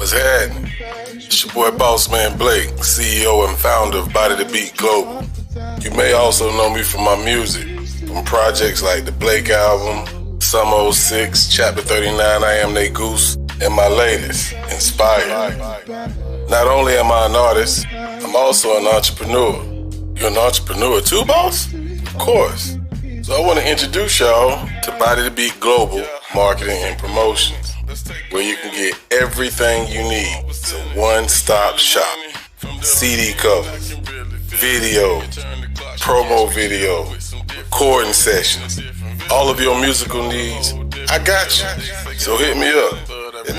What's happening? It's your boy Bossman Blake, CEO and founder of Body to Beat Global. You may also know me from my music, from projects like the Blake album, Summer 06, Chapter 39, I Am They Goose, and my latest, Inspired. Not only am I an artist, I'm also an entrepreneur. You an entrepreneur too, boss? Of course. So I want to introduce y'all to Body to Beat Global Marketing and Promotions, where you can get everything you need. It's a one-stop shop. CD covers, videos, promo videos, recording sessions, all of your musical needs, I got you. So hit me up at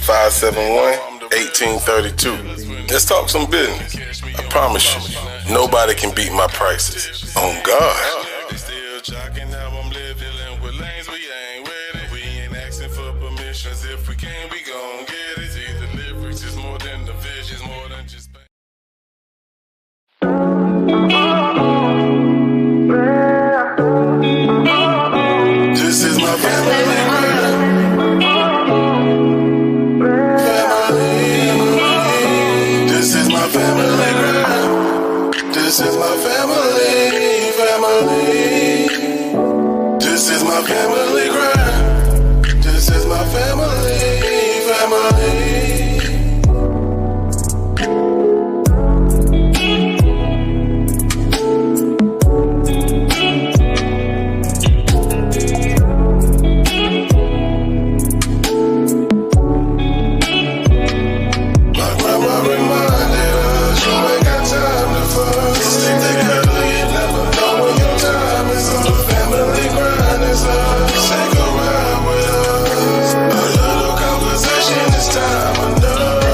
912-571-1832. Let's talk some business. I promise you, nobody can beat my prices. On God. If we can, we gon' get it. The lyrics is more than the visions, more than just. This is my family. This is my family. This is my family. This is my family. This is my family. My grandma reminded us you ain't got time to fuss. Stick together, you never know when your time is up. The family grind is up. Take a ride with us. A little conversation this time enough. I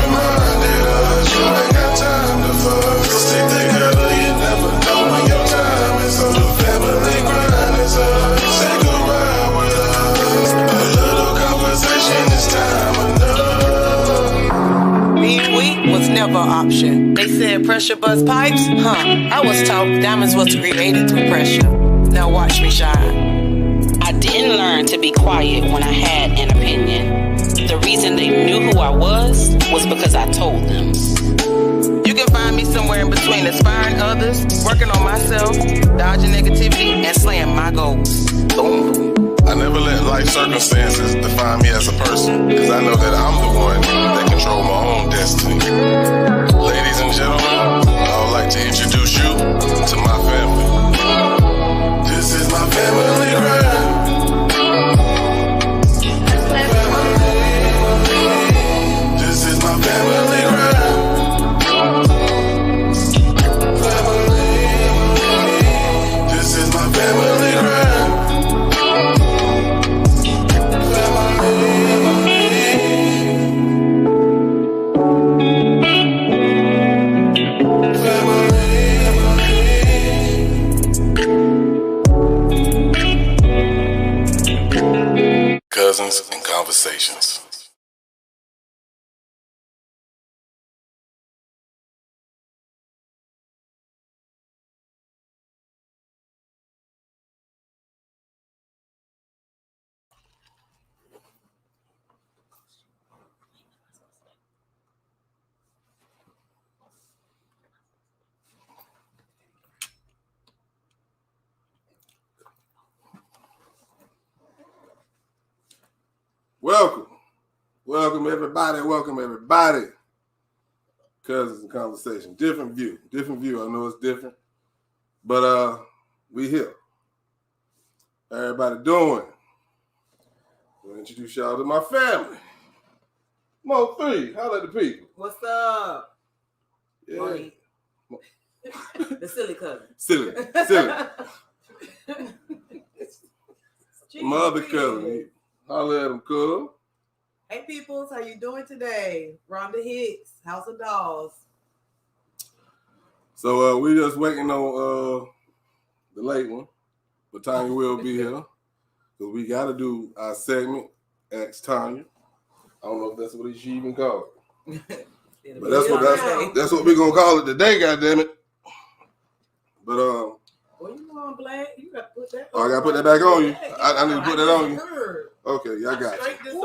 reminded us you ain't got time to fuss. Stick together, you never know when your time is up. The family grind is up. Take a ride with us. A little conversation this time enough. Being weak was never an option. They said pressure bust pipes? I was taught diamonds was created through pressure. Now watch me shine. I didn't learn to be quiet when I had an opinion. The reason they knew who I was because I told them. You can find me somewhere in between inspiring others, working on myself, dodging negativity, and slaying my goals. Boom. I never let life circumstances define me as a person, because I know that I'm the one that control my own destiny. Ladies and gentlemen, I would like to introduce you to my family. This is my family, right? This is my family, right? This is my family, right? Cousins and Conversations. Welcome everybody. Cousins and Conversation. Different view. I know it's different, but we here. How everybody doing? I'll introduce y'all to my family. Mo3, holla at the people. What's up? Yeah. The silly cousin. Silly. My other cousin. Holla at him, cuz. Hey peoples, how you doing today? Rhonda Hicks, House of Dolls. So we just waiting on the late one, but Tanya will be here. So we gotta do our segment, Ask Tanya. I don't know if that's what she even called it. But that's what we're gonna call it today, goddammit. But well, you know I'm black. You gotta put that I gotta put that back on you. I need to put that on you. Heard. Okay, y'all got you. Straight this a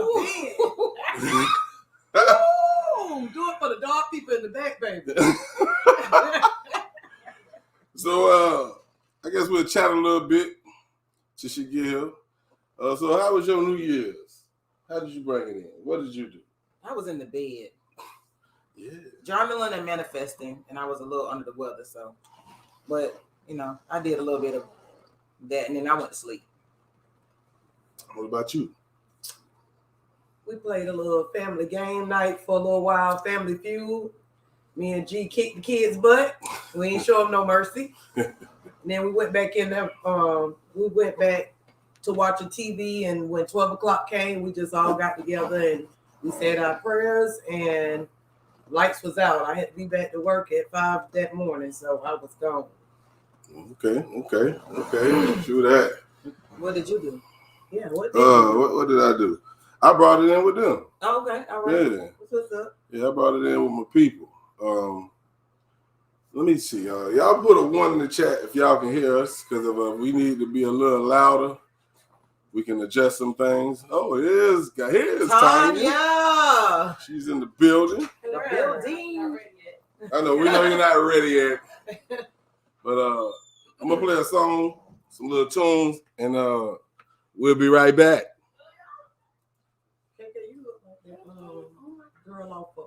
chat a little bit till she get here. So how was your New Year's? How did you bring it in? What did you do? I was in the bed. Yeah. Journaling and manifesting, and I was a little under the weather, so. But, you know, I did a little bit of that, and then I went to sleep. What about you? We played a little family game night for a little while, Family Feud. Me and G kicked the kids' butt. We ain't show them no mercy. And then we went back in there. We went back to watching TV, and when 12 o'clock came, we just all got together and we said our prayers, and lights was out. I had to be back to work at 5 that morning, so I was gone. Okay. Do that. What did you do? Yeah, what did I do? I brought it in with them. Oh, okay, all right. Yeah. What's up? Yeah, I brought it in with my people. Let me see, y'all put a 1 in the chat if y'all can hear us, because if we need to be a little louder, we can adjust some things. Oh, here's Tanya. She's in the building. The building. I know, we know you're not ready yet. But I'm going to play a song, some little tunes, and we'll be right back. You look like that girl off of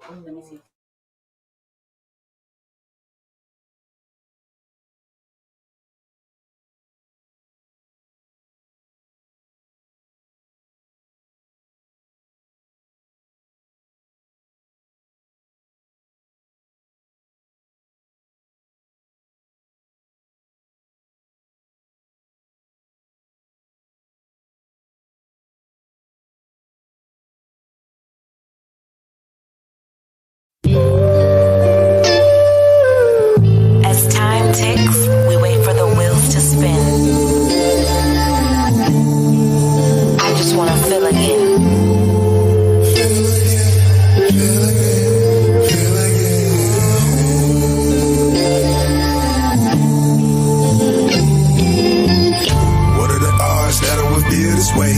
As time ticks, we wait for the wheels to spin. I just want to feel again. What are the odds that I would feel this way?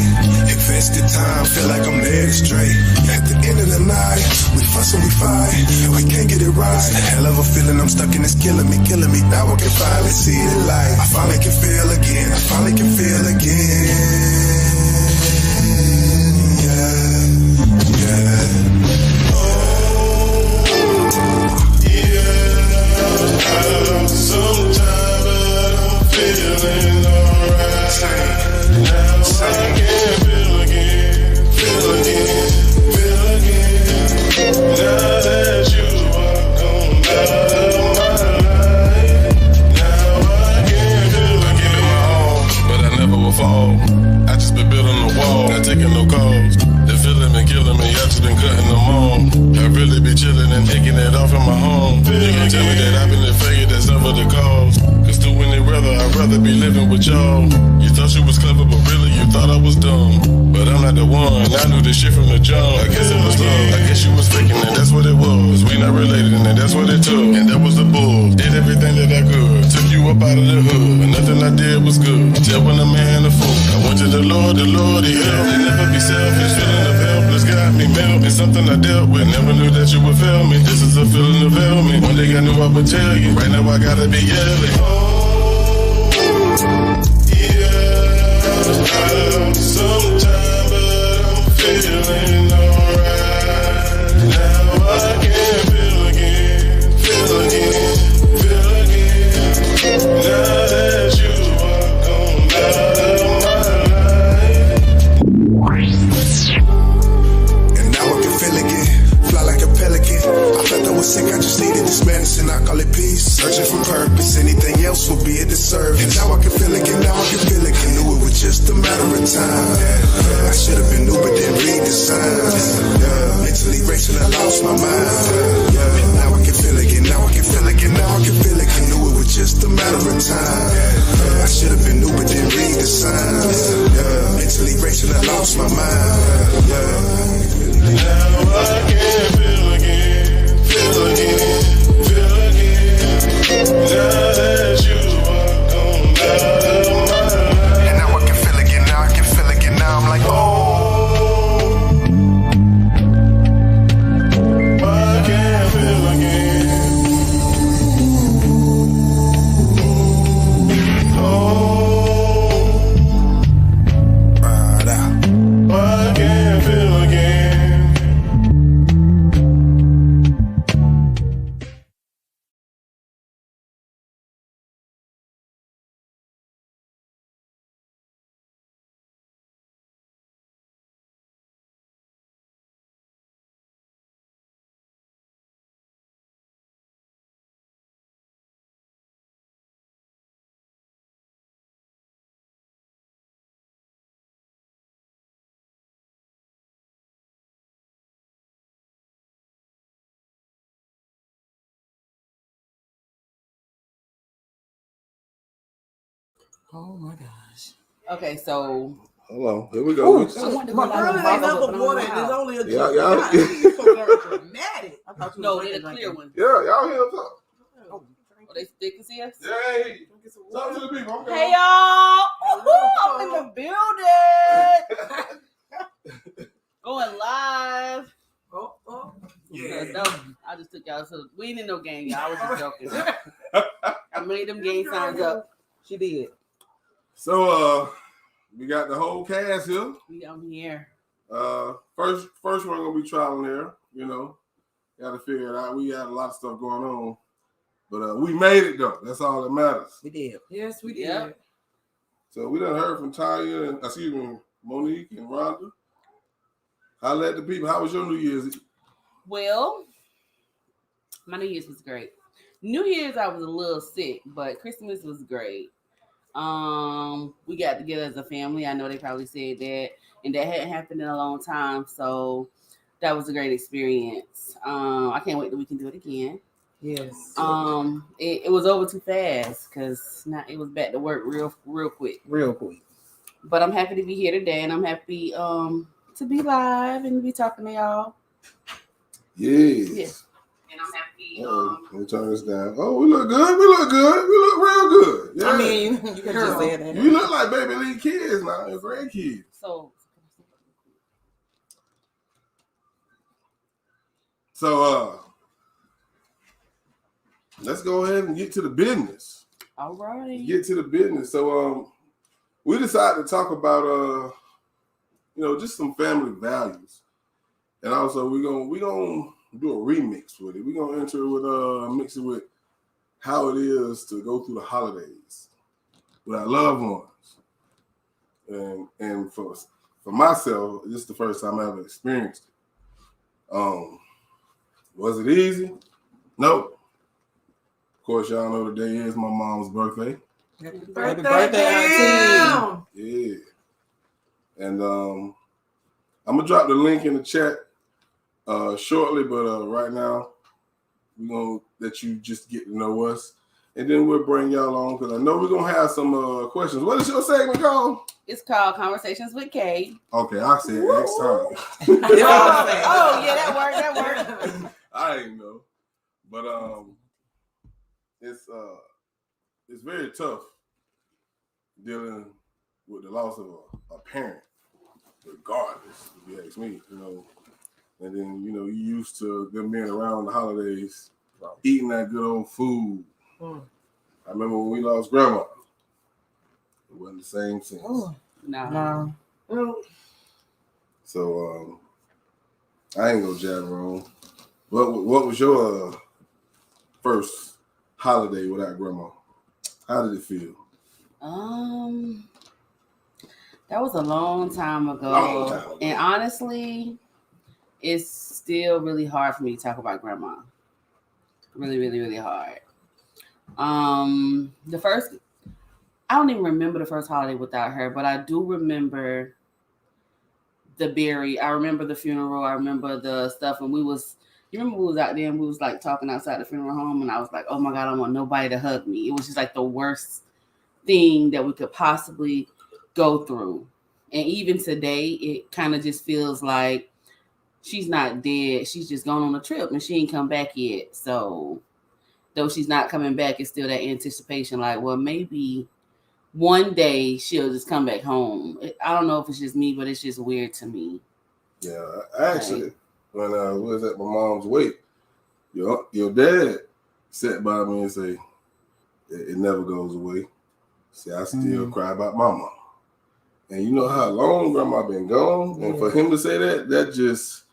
Invested time, feel like I'm led astray. At the end of the night, we fuss and we fight, and we can't get it right. It's a hell of a feeling, I'm stuck and it's killing me. Now I can finally see the light. I finally can feel again. Sometimes I'm feeling alright. Now I can feel again. Now that you are gone out of my life, now I can feel again. My own, but I never will fall. I just been building a wall, not taking no calls. The feeling been killing me, I just been cutting them on. I really be chilling and taking it off in my home. You can tell me that I've been the failure that's never the cause. Cause to any rather, I'd rather be living with y'all. You thought you was clever, but really you thought I was dumb. But I'm not the one, I knew this shit from the jump. I guess it was love, I guess you was faking it, that's what it was. We not related and that's what it took. And that was the bull, did everything that I could. Took you up out of the hood, but nothing I did was good. Tell when a man a fool, I went to the Lord, he helped me. Never be selfish, feeling of helpless got me melted. It's something I dealt with, never knew that you would fail me. This is a feeling of help me. One day I knew I would tell you, right now I gotta be yelling. Sometimes, but I'm feeling alright. Now I can feel again. Now that you are gone out of my life. And now I can feel again, fly like a pelican. I thought I was sick, I just needed this medicine, I call it peace. Searching for purpose, anything else will be a disservice. And now I can feel again, knew it was just a matter of time. I should have been new, but didn't read the signs. Mentally racing, I lost my mind. Now I can feel again, knew it was just a matter of time. I should have been new, but didn't read the signs. Mentally racing, I lost my mind. Now I can feel again. Now that you are gone out of my life. And now I can feel again, now I'm like, oh. I can feel again. Oh. Oh my gosh. Okay, so Hold on. Here we go. My girl ain't never water. There's only a Yeah, drink. y'all- God, you so very dramatic. I thought you no, was in a drinking clear like one. Yeah, y'all hear him talk. Oh, they can see us. Hey, talk to the people. I'm Hey y'all! Woohoo, I'm in the building. Going live. Oh. Yeah, no, I just took y'all. So we ain't in no game, y'all. I was just joking. I made them game signs up. She did. So we got the whole cast here. We on here. First one gonna be trial and error. You know, got to figure it out. We got a lot of stuff going on, but we made it though. That's all that matters. We did. Yes, we did. Yep. So we done heard from Tanya and Monique and Rhonda. Holla at the people. How was your New Year's? Well, my New Year's was great. New Year's I was a little sick, but Christmas was great. We got together as a family. I know they probably said that, and that hadn't happened in a long time, so that was a great experience. I can't wait that we can do it again. Yes. It was over too fast because now it was back to work real quick. Real quick. But I'm happy to be here today, and I'm happy to be live and be talking to y'all. Yes. Yeah. And I'm happy. Let me turn this down. Oh, we look good. We look real good. Yeah. I mean, you can just say that. You look like baby little kids now, and grandkids. So let's go ahead and get to the business. All right. Get to the business. So we decided to talk about just some family values. And also we're gonna do a remix with it. We're gonna enter it with mix it with how it is to go through the holidays with our loved ones. And for myself, this is the first time I ever experienced it. Was it easy? Nope. Of course, y'all know today is my mom's birthday. Happy Birthday, Auntie. Yeah. And I'm gonna drop the link in the chat shortly, but right now we're gonna let you just get to know us, and then we'll bring y'all on because I know we're gonna have some questions. What is your segment called? It's called Conversations with Kay. Okay, I said next time. Oh yeah, that worked. I didn't know, but it's very tough dealing with the loss of a parent, regardless. If you ask me, and then you used to them being around the holidays, eating that good old food. I remember when we lost grandma. It wasn't the same since. No. So I ain't gonna jabber on. What was your first holiday without grandma? How did it feel? That was a long time ago. And honestly, it's still really hard for me to talk about grandma. Really, really, really hard. I don't even remember the first holiday without her, but I do remember I remember the funeral. I remember the stuff when we was out there and we was like talking outside the funeral home, and I was like, oh my God, I don't want nobody to hug me. It was just like the worst thing that we could possibly go through. And even today, it kind of just feels like she's not dead. She's just gone on a trip and she ain't come back yet. So though she's not coming back, it's still that anticipation like, well, maybe one day she'll just come back home. I don't know if it's just me, but it's just weird to me. Yeah, actually, when I was at my mom's wake, your dad sat by me and say, it never goes away. See, I still cry about my mom. And you know how long grandma been gone? And for him to say that it just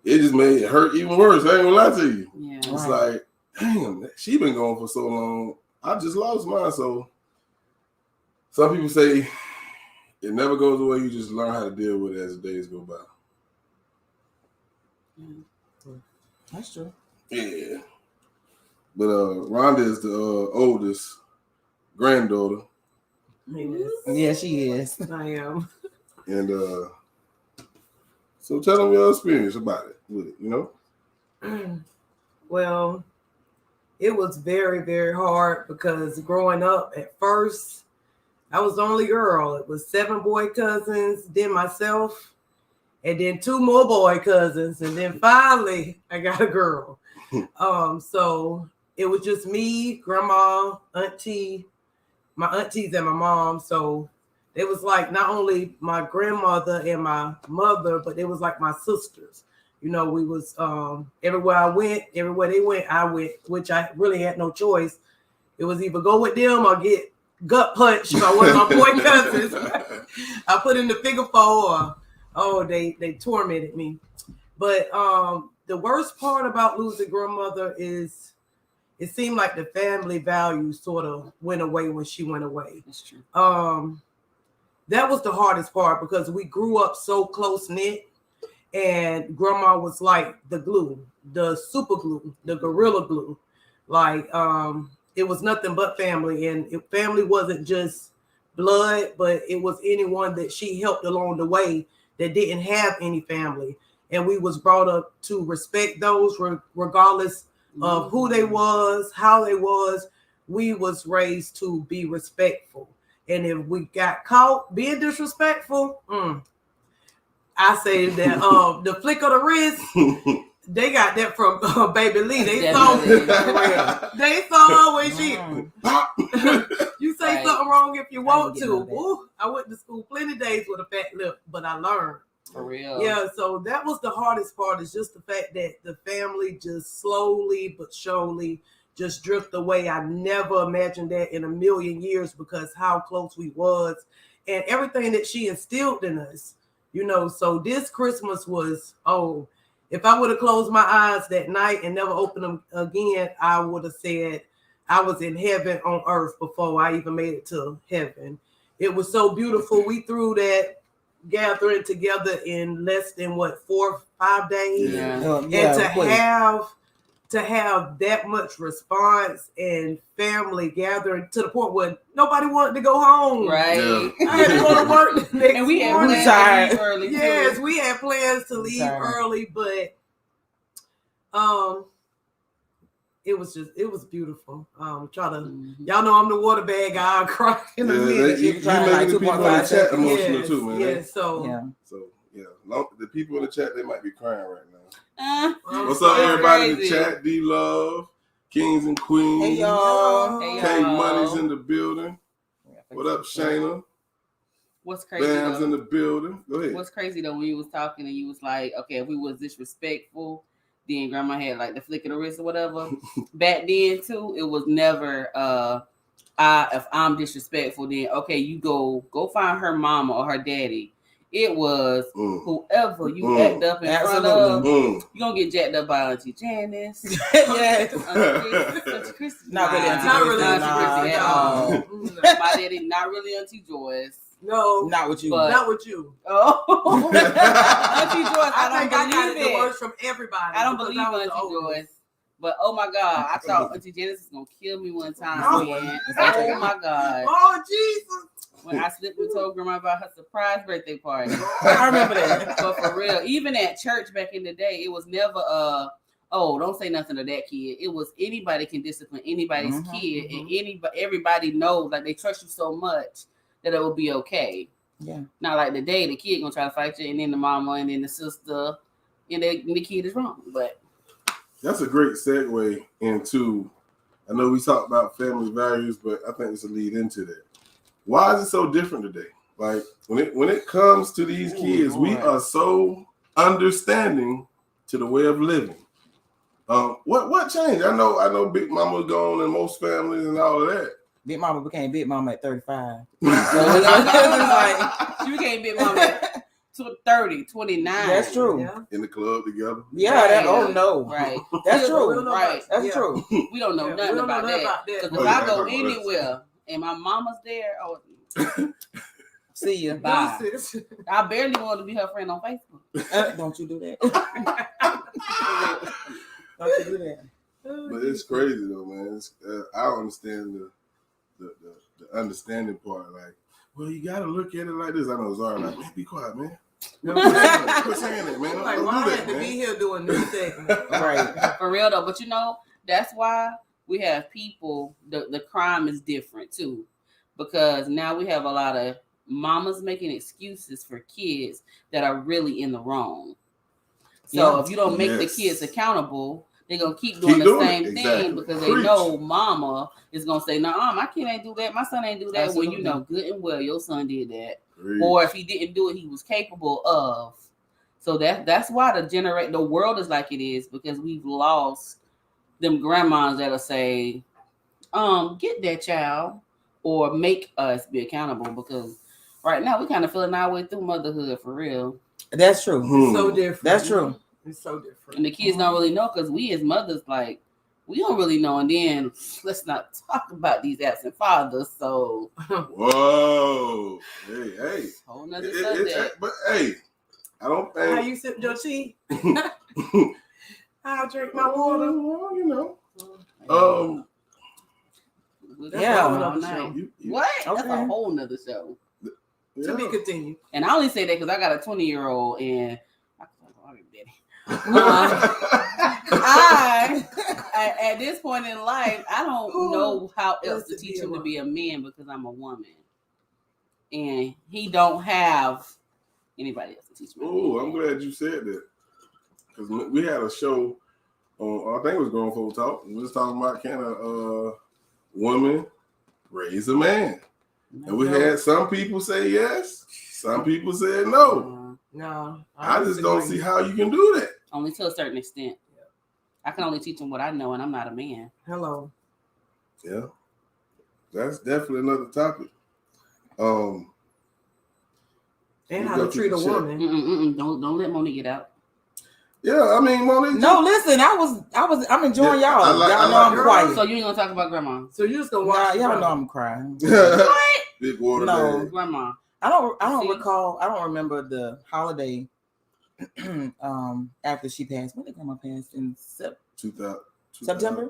made it hurt even worse. I ain't gonna lie to you. Yeah. It's like, damn, she been gone for so long. I just lost mine. So some people say it never goes away. You just learn how to deal with it as the days go by. That's true. Yeah. But Rhonda is the oldest granddaughter. Yeah, she is. I am. And so tell them your experience about it with it, Well, it was very, very hard because growing up at first, I was the only girl. It was 7 boy cousins, then myself, and then 2 more boy cousins, and then finally I got a girl. So it was just me, grandma, auntie, my aunties, and my mom. So it was like not only my grandmother and my mother, but it was like my sisters. You know, we was everywhere I went, everywhere they went, I went, which I really had no choice. It was either go with them or get gut punched by one of my boy cousins. I put in the figure 4, or they tormented me. But the worst part about losing grandmother is it seemed like the family values sort of went away when she went away. That's true. That was the hardest part because we grew up so close knit, and grandma was like the glue, the super glue, the gorilla glue. Like it was nothing but family, and family wasn't just blood, but it was anyone that she helped along the way that didn't have any family. And we was brought up to respect those regardless of who they was, how they was. We was raised to be respectful. And if we got caught being disrespectful, I say that the flick of the wrist, they got that from Baby Lee. They saw when she you say something wrong if you want to. Ooh, I went to school plenty of days with a fat lip, but I learned. For real. Yeah, so that was the hardest part, is just the fact that the family just slowly but surely just drift away. I never imagined that in a million years, because how close we was and everything that she instilled in us, you know. So this Christmas was, if I would have closed my eyes that night and never opened them again, I would have said I was in heaven on earth before I even made it to heaven. It was so beautiful. We threw that gathering together in less than 4 or 5 days. And to have that much response and family gathering to the point where nobody wanted to go home. Right. I had to go to work the next And we had morning. plans to leave early. Yes, too. we had plans to leave early, but it was beautiful. Y'all know I'm the water bag guy. I cry in a minute. You making the people in the chat emotional too, man. Yes, So the people in the chat, they might be crying right now. What's so up, everybody crazy. in the chat? D Love, Kings and Queens. Hey y'all. Hey, K y'all. Money's in the building. What up, Shayna? What's crazy? Bam's though, in the building. Go ahead. What's crazy though, when you was talking and you was like, okay, if we was disrespectful, then grandma had like the flick of the wrist or whatever. Back then too, it was never if I'm disrespectful, then okay, you go find her mama or her daddy. It was whoever you act up in front of, you gonna get jacked up by Auntie Janice. Yes. Auntie Christy. Not really Auntie Not Christy. really Auntie Christy at all. My daddy, not really Auntie Joyce. No, Not with you. But- not with you. Oh, Auntie Joyce, I I don't think I got believe it the it. worst from everybody. I don't because believe was the Auntie oldest. Joyce. But oh my God, I thought Auntie Janice was gonna kill me one time. No. Man. Oh my God. Oh Jesus! When I slipped and told grandma about her surprise birthday party. I remember that. But for real, even at church back in the day, it was never don't say nothing to that kid. It was anybody can discipline anybody's kid, and everybody knows, like, they trust you so much that it will be okay. Yeah. Not like the day the kid gonna try to fight you, and then the mama and then the sister, and the kid is wrong. But That's a great segue into, I know we talked about family values, but I think it's a lead into that. Why is it so different today? Like when it comes to these kids, we are so understanding to the way of living. What changed? I know Big Mama was gone in most families and all of that. Big Mama became Big Mama at 35. she became big mama at 30, 29. That's true. Yeah. In the club together. Yeah. Right. No. Right. That's We true. don't know Right. about- That's yeah. true. We don't know Yeah, nothing we don't about know that. about that. Because Oh, if yeah, I go I know about anywhere and my mama's there, See you. bye. No, sis. I barely want to be her friend on Facebook. Don't you do that. Don't you do that. But it's crazy though, man. I don't understand the understanding part. Like, well, you gotta look at it like this. I know Zara like, man, be quiet, man. Quit saying that, man. Like, Don't why I do had that, to be man. here doing this segment? Right. For real though. But that's why we have people, the crime is different too. because now we have a lot of mamas making excuses for kids that are really in the wrong. So if you don't make the kids accountable, they're gonna keep doing the same thing because they know mama is gonna say, "No, my kid ain't do that, my son ain't do that." When you know good and well your son did that, or if he didn't do it, he was capable of. So that's why the world is like it is, because we've lost them grandmas that'll say, get that child, or make us be accountable, because right now we kind of feeling our way through motherhood for real. That's true. It's so different. That's true. It's so different. And the kids don't really know, because we as mothers, like, we don't really know. And then let's not talk about these absent fathers. So whoa, hey, whole nother subject. But hey, I don't think. How you sip your tea? I'll drink my water. You know. What? That's a whole nother show. To be continued. And I only say that because I got a 20-year-old, and I at this point in life, I don't know how else to teach him to be a man, because I'm a woman, and he don't have anybody else to teach me. Oh, I'm glad you said that, because we had a show on, I think it was Grown Folk Talk. We was talking about can a woman raise a man, and we had some people say yes, some people said no. No, I just don't see how you can do that. Only to a certain extent. I can only teach him what I know, and I'm not a man. Hello. Yeah, that's definitely another topic. And how to treat a woman. Don't let Monique get out. Yeah, I mean, Monique. No, listen, I'm enjoying y'all. Y'all know I'm quiet. So you ain't gonna talk about grandma? So you just gonna watch? Y'all know I'm crying. What? Big water. No, bag. Grandma. I don't recall. I don't remember the holiday after she passed. When did grandma pass? In September?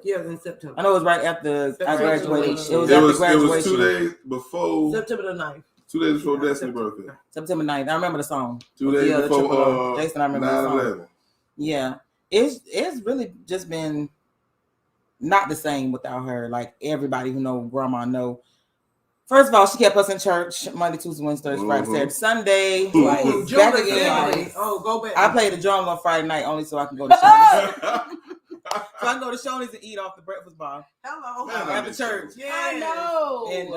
Yeah, in September. I know it was right after I graduated. It was 2 days before September the 9th. 2 days before Destiny's birthday. September 9th. I remember the song. 2 days before Jason, I remember the song. 9/11. Yeah. It's really just been not the same without her. Like everybody who know grandma know. First of all, she kept us in church Monday, Tuesday, Wednesday, Thursday, Friday, Saturday, Sunday. Like, back again. Oh, go back. I played the drums on Friday night only so I can go to Shoney's. So I can go to Shoney's and eat off the breakfast bar. Hello. After church. Yeah. I know. And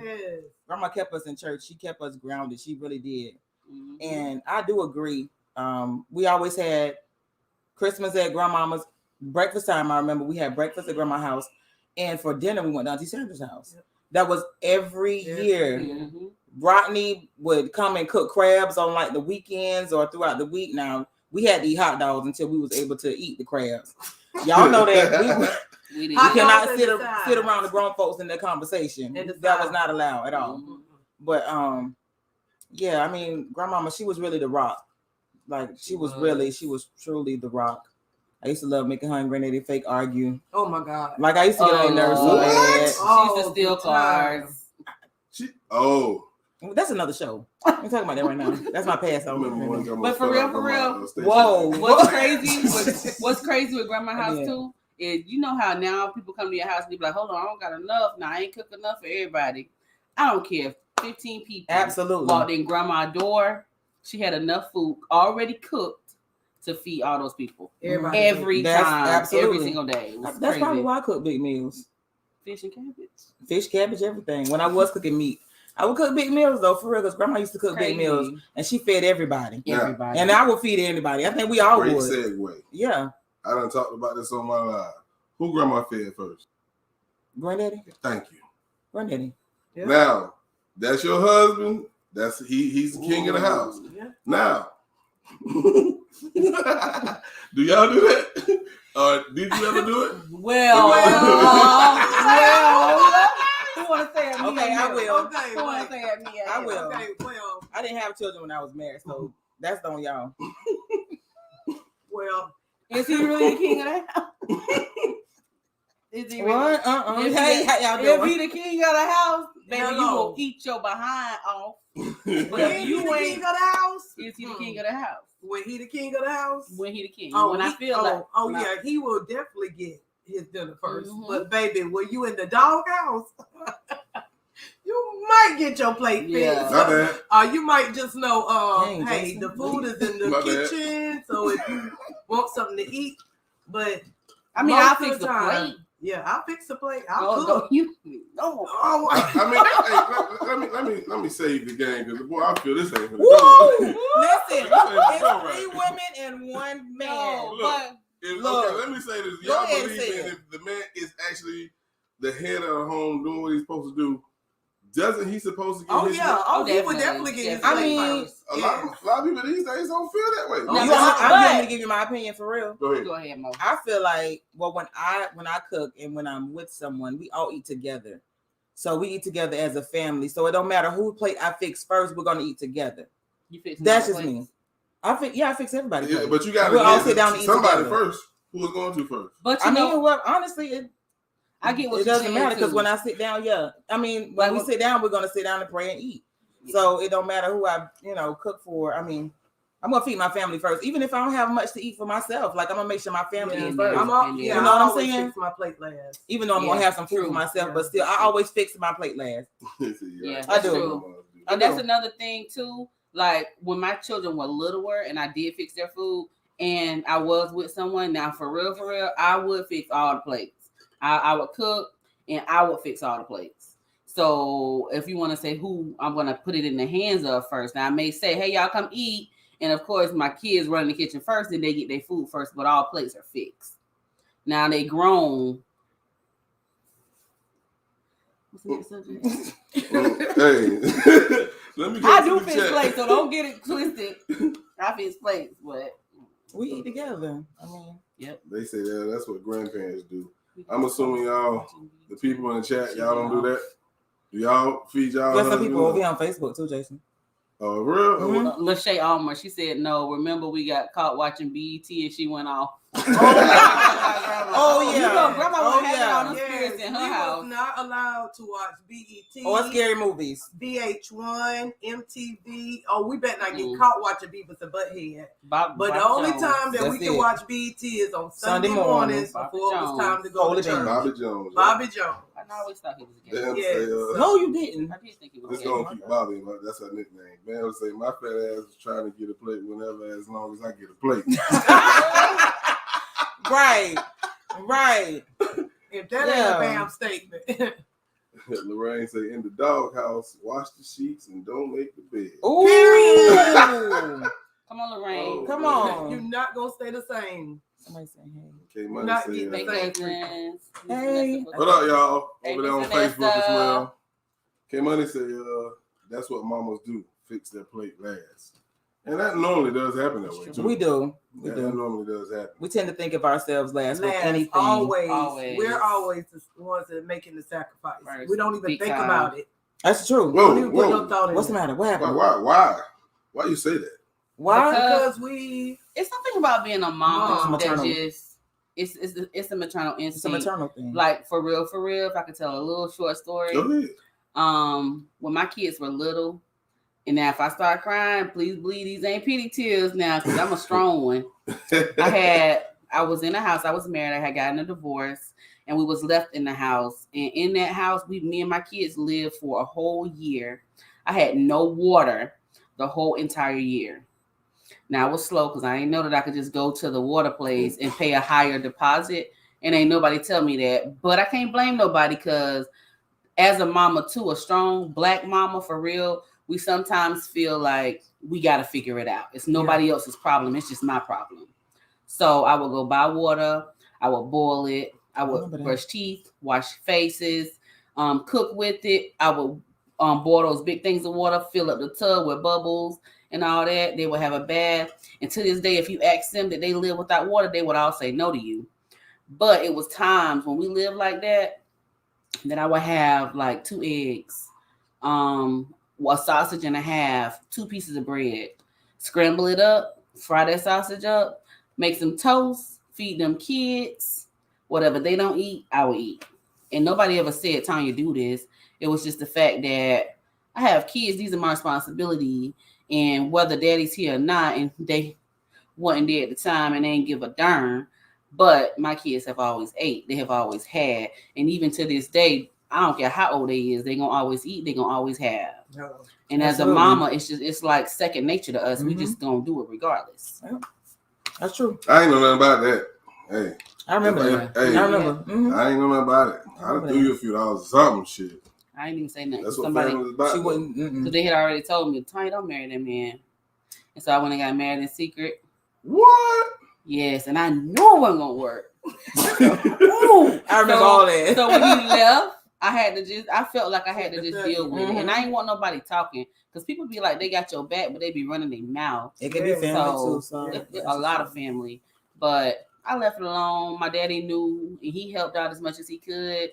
yes. grandma kept us in church. She kept us grounded. She really did. Mm-hmm. And I do agree. We always had Christmas at grandmama's. Breakfast time, I remember we had breakfast at grandma's house. And for dinner, we went down to Sandra's house. Yep. That was every year. Mm-hmm. Rodney would come and cook crabs on like the weekends or throughout the week. Now, we had to eat hot dogs until we was able to eat the crabs. Y'all know that we cannot sit around the grown folks in their conversation. That was not allowed at all. Mm-hmm. But yeah, I mean, grandmama, she was really the rock. Like she was truly the rock. I used to love making her and Granddaddy fake argue. Oh my God! Like I used to get on their nerves so bad. She used to steal cars. That's another show. I'm talking about that right now. That's my past. But for real. Whoa! What's crazy with grandma's house too is, you know how now people come to your house and they be like, "Hold on, I don't got enough. Now I ain't cook enough for everybody." I don't care if 15 people walked in grandma's door. She had enough food already cooked to feed all those people every time, every single day. That's probably why I cook big meals. Fish and cabbage. Fish, cabbage, everything. When I was cooking meat, I would cook big meals though, for real, because grandma used to cook big meals and she fed everybody. Everybody. And I would feed anybody. I think we all would. Great segue. Yeah. I done talked about this on my live. Who grandma fed first? Granddaddy. Thank you. Granddaddy. Yeah. Now, that's your husband. That's he's the king of the house. Yeah. Now, do y'all do that? Did you ever do it? Well, who want to say it? Okay, I will. Okay, who want to say it? Me? I will. Okay, well, I didn't have children when I was married, so that's on y'all. Well, is he really the king of the house? Is he really? Hey, how y'all doing? If he the king of the house, baby, you will eat your behind off. But if you ain't king of the house, is he the king of the house? When he the king of the house? When he the king. Yeah, he will definitely get his dinner first. Mm-hmm. But baby, when you in the doghouse, you you might get your plate Yeah. fixed. My bad. You might just know, Dang, hey, Jason. the food is in the My bad. kitchen, so if you want something to eat, but I mean, most I'll of fix the time, plate. Yeah, I'll fix the plate. No, I'll no, cook. you no. Oh, I mean, let me save the game because boy, I feel this ain't gonna Woo! go. Listen, This ain't gonna go it's 3 right. women and 1 man. No, Look. but Look. Okay, let me say this. Go Y'all ahead and believe say that it. if the man is actually the head of the home doing what he's supposed to do, doesn't he supposed to get oh his yeah. plate? Oh, he would Definitely. definitely get his I plate mean, first. A lot of people these days don't feel that way. You No, want but- I'm going to give you my opinion for real. Go ahead. go ahead, Mo. I feel like, well, when I cook and when I'm with someone, we all eat together. So we eat together as a family. So it don't matter whose plate I fix first, we're gonna eat together. You fix That's my just plate? me. I fix everybody. Yeah, but you got We'll all to sit down and eat somebody together. first. Who was going to first? But I you mean, know, well, honestly, I get what it you're doesn't saying, matter because too. when I sit down, yeah. I mean, when Like, we sit down, we're gonna sit down and pray and eat. So it don't matter who I, cook for. I mean, I'm gonna feed my family first, even if I don't have much to eat for myself. Like I'm gonna make sure my family Yeah, eats Yeah. first. I'm all, You yeah, know I what I'm always saying? fix my plate last. Even though I'm gonna Yeah, have some food true. for myself, Yeah. but still, I always fix my plate last. Yeah, I that's do. true. And that's another thing too. Like when my children were littler and I did fix their food and I was with someone, now for real, I would fix all the plates. I would cook and I would fix all the plates. So if you want to say who I'm going to put it in the hands of first, now I may say, hey, y'all come eat. And of course, my kids run in the kitchen first and they get their food first, but all plates are fixed. Now they grown. What's the next subject? Hey, let me. I do fix plates, so don't get it twisted. I fix plates, but We eat together. I mean, They say that's what grandparents do. I'm assuming y'all, the people in the chat, y'all don't do that. Do y'all feed y'all? there's some husband? people over here on Facebook too, Jason. Oh, real? Mhm. Lachey Almer, she said no. Remember, we got caught watching BET and she went off. Oh, You yeah. know, Grandma Oh, was having yeah. all the spirits in her we house. was not allowed to watch BET. Or scary movies. VH1, MTV. Oh, we better not get Mm. caught watching Beavis and Butthead. But But the only time that we That's can it. watch BET is on Sunday Sunday mornings. mornings Bobby before it Jones. was time to go Holy to church. Bobby Jones. Bobby Jones. I always thought he was a gay. Damn, Yeah. say, No, you didn't. I did think he was Just gay. gonna keep Bobby, but that's her nickname. Man would say my fat ass is trying to get a plate whenever, as long as I get a plate. Right. Right. If that Yeah. ain't a bam statement. Lorraine say, in the doghouse, wash the sheets and don't make the bed. Ooh. Come on, Lorraine. Oh, Come man. on. You're not gonna stay the same. Somebody say hey. Okay, money Not say, getting Hey, the cousins. Hey. what up, y'all? Hey, Over there on Miss Facebook as Vanessa. well. K Money say, that's what mamas do, fix their plate last. And that normally does happen that way, too. We do. We That do. normally does happen. We tend to think of ourselves last with Last, anything. always. Always. We're always the ones that are making the sacrifice. First, We don't even big think time. about it. That's true. We don't Whoa, even put no whoa. thought in What's the it. matter? What happened? Why you say that? Why? Because we It's something about being a mom It's that maternal. just it's a maternal instinct. It's a maternal thing. Like for real, if I could tell a little short story. Go ahead. When my kids were little, and now if I start crying, please believe these ain't pity tears now, because I'm a strong one. I was in a house, I was married, I had gotten a divorce, and we was left in the house. And in that house, me and my kids lived for a whole year. I had no water the whole entire year. Now it was slow because I didn't know that I could just go to the water place and pay a higher deposit. And ain't nobody tell me that. But I can't blame nobody, because as a mama too, a strong Black mama for real, we sometimes feel like we got to figure it out. It's nobody else's problem. It's just my problem. So I would go buy water. I would boil it. I would brush teeth, wash faces, cook with it. I would boil those big things of water, fill up the tub with bubbles and all that. They would have a bath. And to this day, if you ask them that they live without water, they would all say no to you. But it was times when we lived like that I would have like 2 eggs, a sausage and a half, 2 pieces of bread, scramble it up, fry that sausage up, make some toast, feed them kids, whatever they don't eat, I will eat. And nobody ever said, Tanya, do this. It was just the fact that I have kids. These are my responsibility. And whether daddy's here or not, and they wasn't there at the time and they didn't give a darn, but my kids have always ate. They have always had. And even to this day, I don't care how old they is, they gonna always eat, they gonna always have. No. And as a Absolutely. mama, it's like second nature to us. We Mhm. just gonna do it regardless. That's true. I ain't know nothing about that. Hey, I remember that. Hey, I remember. Mhm. I ain't know nothing about it. I done threw you a few dollars or something, shit. I ain't even say nothing. That's what Somebody, family is about. She though. wouldn't. because they had already told me, Tony, don't marry that man. And so I went and got married in secret. What? Yes, and I knew it wasn't gonna work. Ooh. I remember all that. So when he left, I felt like I had to just deal with it. And I ain't want nobody talking. Because people be like, they got your back, but they be running their mouth. It can be family too. So A lot of family. But I left it alone. My daddy knew, and he helped out as much as he could.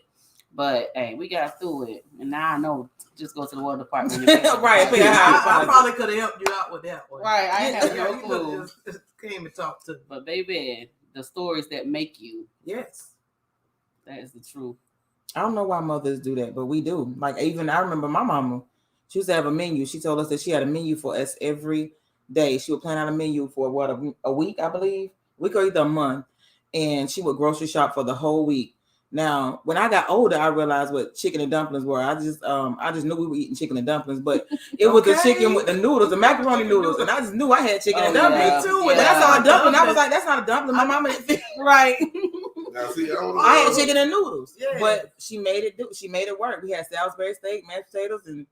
But hey, we got through it. And now I know, just go to the water department. Right, pay a I probably could have helped you out with that one. Right, I have no you clue. Just came and talked to me. But baby, the stories that make you, Yes. that is the truth. I don't know why mothers do that, but we do. Like even I remember my mama, she used to have a menu. She told us that she had a menu for us every day. She would plan out a menu for a week, I believe, week or either a month, and she would grocery shop for the whole week. Now, when I got older, I realized what chicken and dumplings were. I just knew we were eating chicken and dumplings, but it was the chicken with the noodles, the macaroni noodles, and I just knew I had chicken and dumplings. Yeah. too. When I saw a dumpling, I was like, "That's not a dumpling." My mama didn't think right. Now, see, I had chicken and noodles, Yeah. but she made it work. We had Salisbury steak, mashed potatoes, and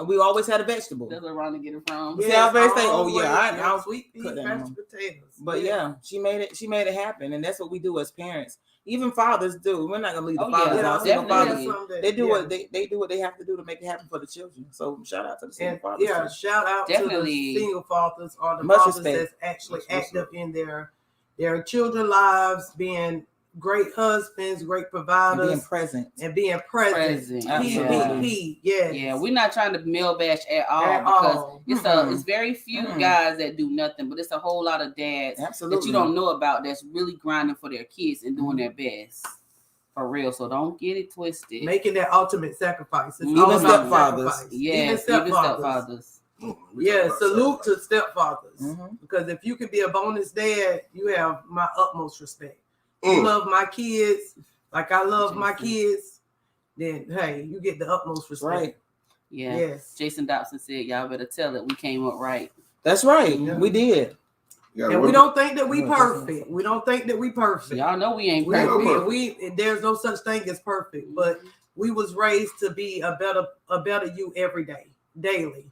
we always had a vegetable. That's where Ronnie get it from. Yeah. Salisbury steak. Oh always, yeah, I sweet peas, cut that mashed on. potatoes. But yeah, she made it happen, and that's what we do as parents. Even fathers do. We're not gonna leave the Oh, fathers yeah, out. Single definitely. fathers, they do what they do what they have to do to make it happen for the children. So shout out to the single And fathers. yeah, too. shout out Definitely. to the single fathers or the Much fathers respect. that's actually That's what's active in their children's lives, being great husbands, great And providers, being present. and being present. Present. Absolutely. Yes. Yeah, we're not trying to male bash at all At because all. it's very few guys that do nothing, but it's a whole lot of dads Absolutely. that you don't know about that's really grinding for their kids and doing their best. For real. So don't get it twisted. Making that ultimate sacrifice. It's Even all about stepfathers. sacrifice. Yeah, even stepfathers. Yeah, salute to stepfathers. Mhm. Because if you can be a bonus dad, you have my utmost respect. Mm. You love my kids like I love my Jason. kids, then hey, you get the utmost respect. Right. Yeah. Yes. Jason Dobson said, y'all better tell it. We came up right. That's right. Yeah. We did. And we don't think that we Yeah, perfect. We don't think that we perfect. Y'all know we ain't We, perfect. we there's no such thing as perfect, but we was raised to be a better you every day, daily.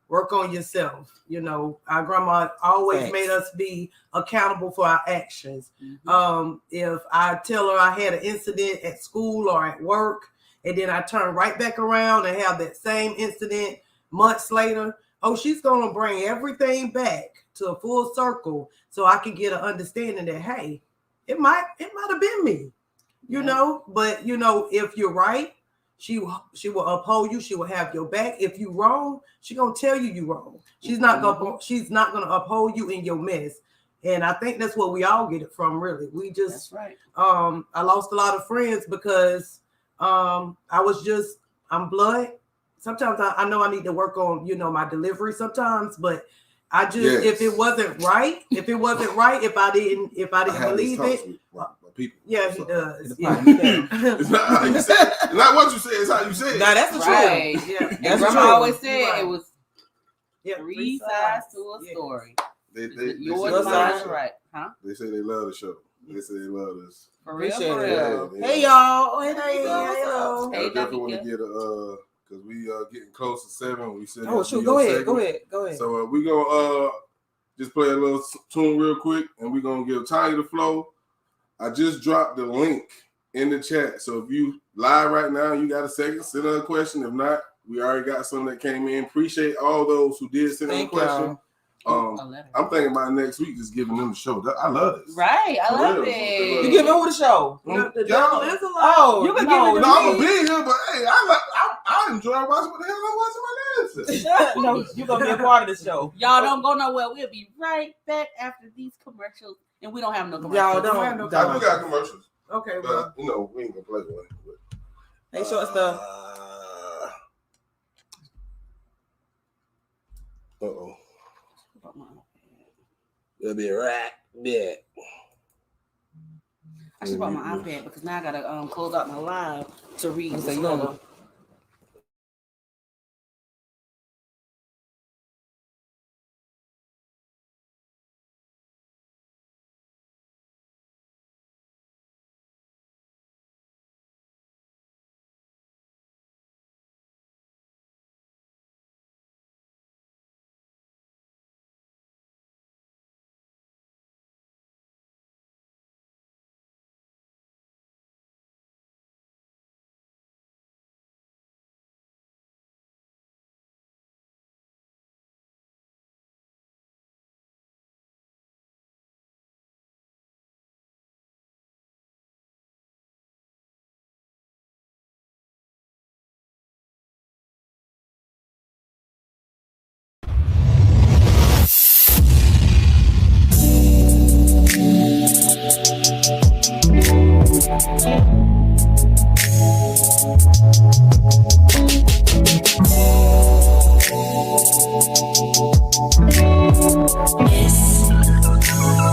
Work on yourself. You know, our grandma always Thanks. made us be accountable for our actions. Mhm. If I tell her I had an incident at school or at work, and then I turn right back around and have that same incident months later, oh, she's gonna bring everything back to a full circle so I can get an understanding that hey, it might have been me, you know. But you know, if you're right, she will uphold you. She will have your back. If you wrong, she gonna tell you wrong. She's not gonna uphold you in your mess. And I think that's what we all get it from. Really, we just That's right. I lost a lot of friends because I'm blood. Sometimes I know I need to work on, you know, my delivery sometimes, but I just if it wasn't right, if I didn't believe it. People. Yeah, he does. Yeah. It's not how you say it. It's not what you say, it's how you say it. Now that's the Right. truth. Yeah. And That's Grandma true. always said Right. it was Yeah, three sides to a Yeah. story. They Yours, say they mine, love the right? Huh? show. They say they love the show. They say they love us. For real, Appreciate for it. real. Yeah, Hey y'all. Hey, Hello. I Hey, definitely want to Danica. get because we getting close to 7. We said Oh shoot, go ahead. So we gonna just play a little tune real quick, and we're gonna give Tanya the flow. I just dropped the link in the chat, so if you live right now, you got a second, send her a question. If not, we already got some that came in. Appreciate all those who did send in a Thank question. y'all. A letter. I'm thinking about next week just giving them the show. I love this. Right, I For love real. it. You giving who the show? The devil is a lie. Oh, You can no, give it to No, I'm me. gonna be here, but hey, I enjoy watching what the hell I'm watching my dancer. No, you're gonna be a part of the show. Y'all don't go nowhere. We'll be right back after these commercials. And we don't have no commercials. Y'all don't. I do got commercials, Okay, but well, you know we ain't gonna play one. They short stuff. Uh-oh. We'll be right back. I should brought my iPad because now I gotta close out my live to read this letter.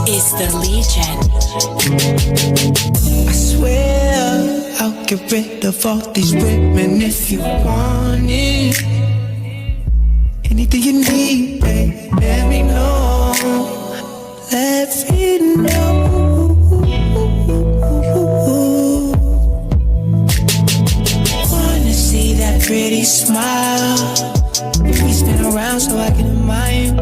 It's the Legion. I swear I'll get rid of all these women if you want it. Anything you need, babe, let me know. Let me know. Wanna see that pretty smile. We spin around so I can admire.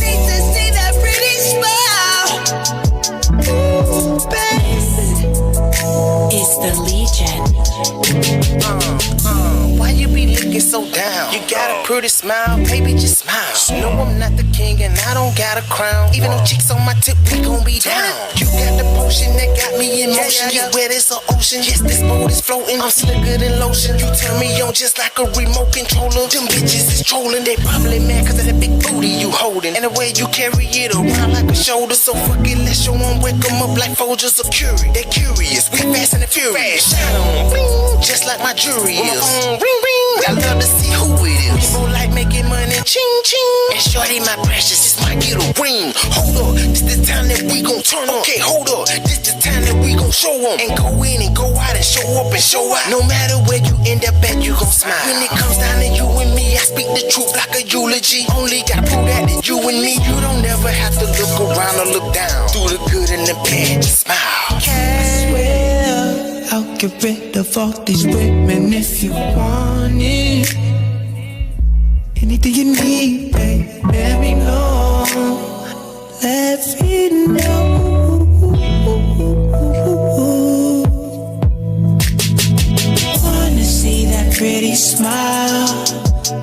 Need to see that pretty smile. Ooh, baby. It's the Legion. Why you be looking so down? You got a pretty smile, baby, just smile. No, I'm not the king and I don't got a crown. Even though chicks on my tip, we gon' be down. You got the potion that got me in motion. Get wet as an ocean. Yes, this boat is floating. I'm slicker than lotion. You turn me on just like a remote controller. Them bitches is trolling. They probably mad cause of that big booty you holding. And the way you carry it around like a shoulder. So fuck it, let's show them, wake them up like Folgers of Curie. They curious, we fast and the furious. Shine on, ring, just like my jewelry is. Ring, ring. I love to see who it is. People like making money, ching, ching. And shorty, my precious, this might get a ring. Hold up, this the time that we gon' turn up. Okay, hold up, this the time that we gon' show them. And go in and go out and show up and show out. No matter where you end up at, you gon' smile. When it comes down to you and me, I speak the truth like a eulogy. Only gotta prove that to you and me. You don't ever have to look around or look down. Through the good and the bad, just smile. I swear I'll get rid of all these women if you want it. Anything you need, babe, let me know. Let me know. Wanna see that pretty smile.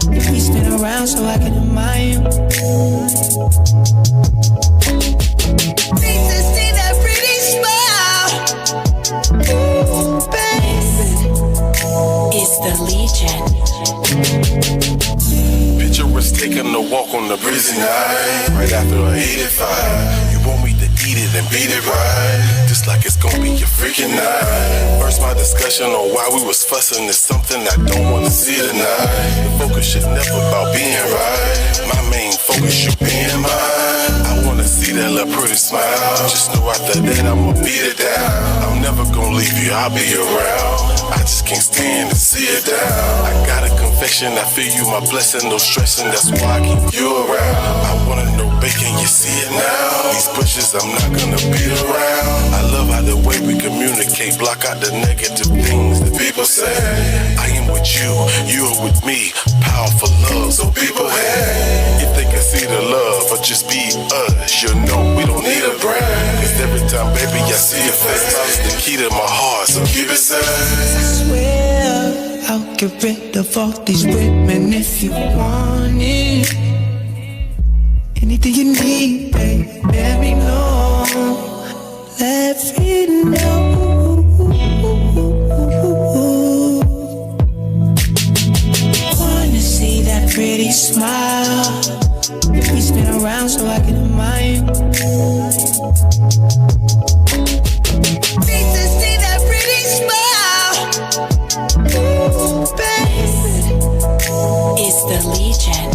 We spin around so I can admire. Need to see that pretty smile. Ooh, baby. It's the Legion. Picture us taking a walk on the breezy night, right after a heated fight. You want me to eat it and beat it right, just like it's gonna be your freaking night. First, my discussion on why we was fussing is something I don't wanna see tonight. The focus should never about being right. My main focus should be in mine. I wanna see that little pretty smile. Just know after that I'ma beat it down. I'm never gonna leave you, I'll be around. I just can't stand to see it down. I got a confession, I feel you, my blessing, no stressing. That's why I keep you around. I wanna know, bacon, you see it now. These bushes I'm not gonna be around. I love how the way we communicate, block out the negative things that people say. I am with you, you are with me. Powerful love, so people hate. If they can see the love or just be us, you'll know we don't need a brand. Cause every time, baby, I see your face, it's the key to my heart, so keep it safe. I swear I'll get rid of all these women if you want it. Anything you need, babe, let me know. Let me know. Wanna see that pretty smile. We spin around so I can admire. Need to see that pretty smile. Ooh, baby. It's the Legion.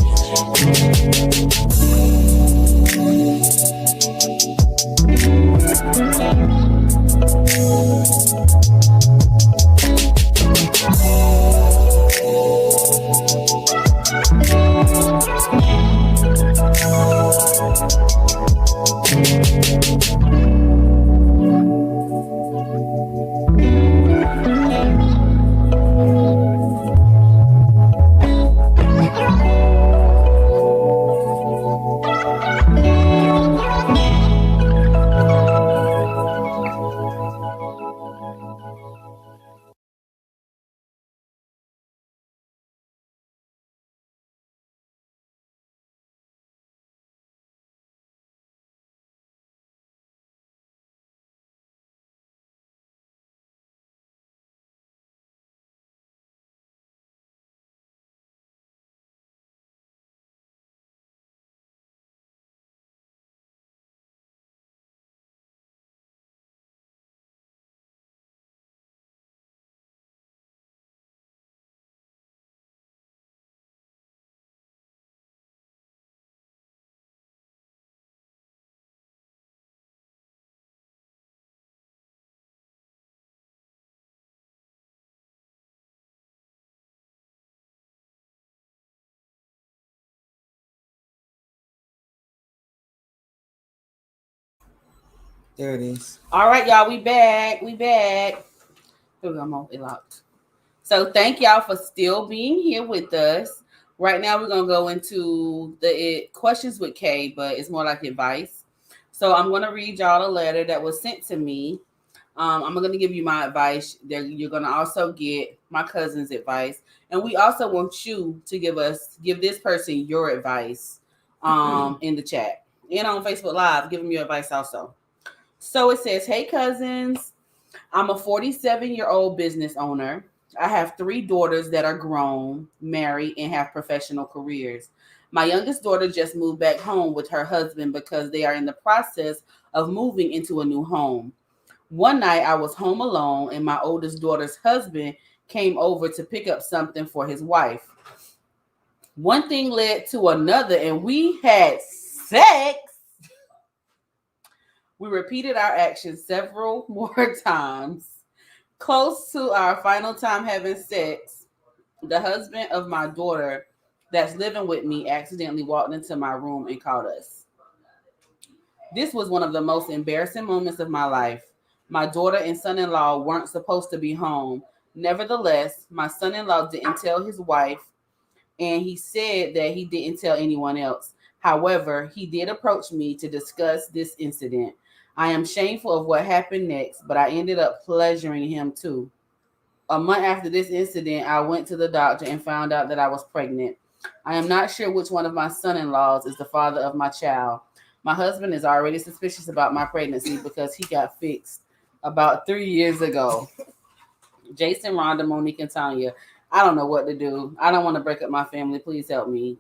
There it is. All right, y'all, we back. Here we go, it locked. So thank y'all for still being here with us. Right now, we're gonna go into the questions with Kay, but it's more like advice. So I'm gonna read y'all a letter that was sent to me. I'm gonna give you my advice. You're gonna also get my cousin's advice, and we also want you to give this person your advice in the chat and on Facebook Live. Give them your advice also. So it says, "Hey cousins, I'm a 47-year-old business owner. I have 3 daughters that are grown, married, and have professional careers. My youngest daughter just moved back home with her husband because they are in the process of moving into a new home. One night I was home alone and my oldest daughter's husband came over to pick up something for his wife. One thing led to another and we had sex. We repeated our actions several more times. Close to our final time having sex, the husband of my daughter that's living with me accidentally walked into my room and caught us. This was one of the most embarrassing moments of my life. My daughter and son-in-law weren't supposed to be home. Nevertheless, my son-in-law didn't tell his wife, and he said that he didn't tell anyone else. However, he did approach me to discuss this incident. I am shameful of what happened next, but I ended up pleasuring him too. A month after this incident, I went to the doctor and found out that I was pregnant. I am not sure which one of my son-in-laws is the father of my child. My husband is already suspicious about my pregnancy because he got fixed about 3 years ago. Jason, Rhonda, Monique, and Tanya. I don't know what to do. I don't want to break up my family. Please help me."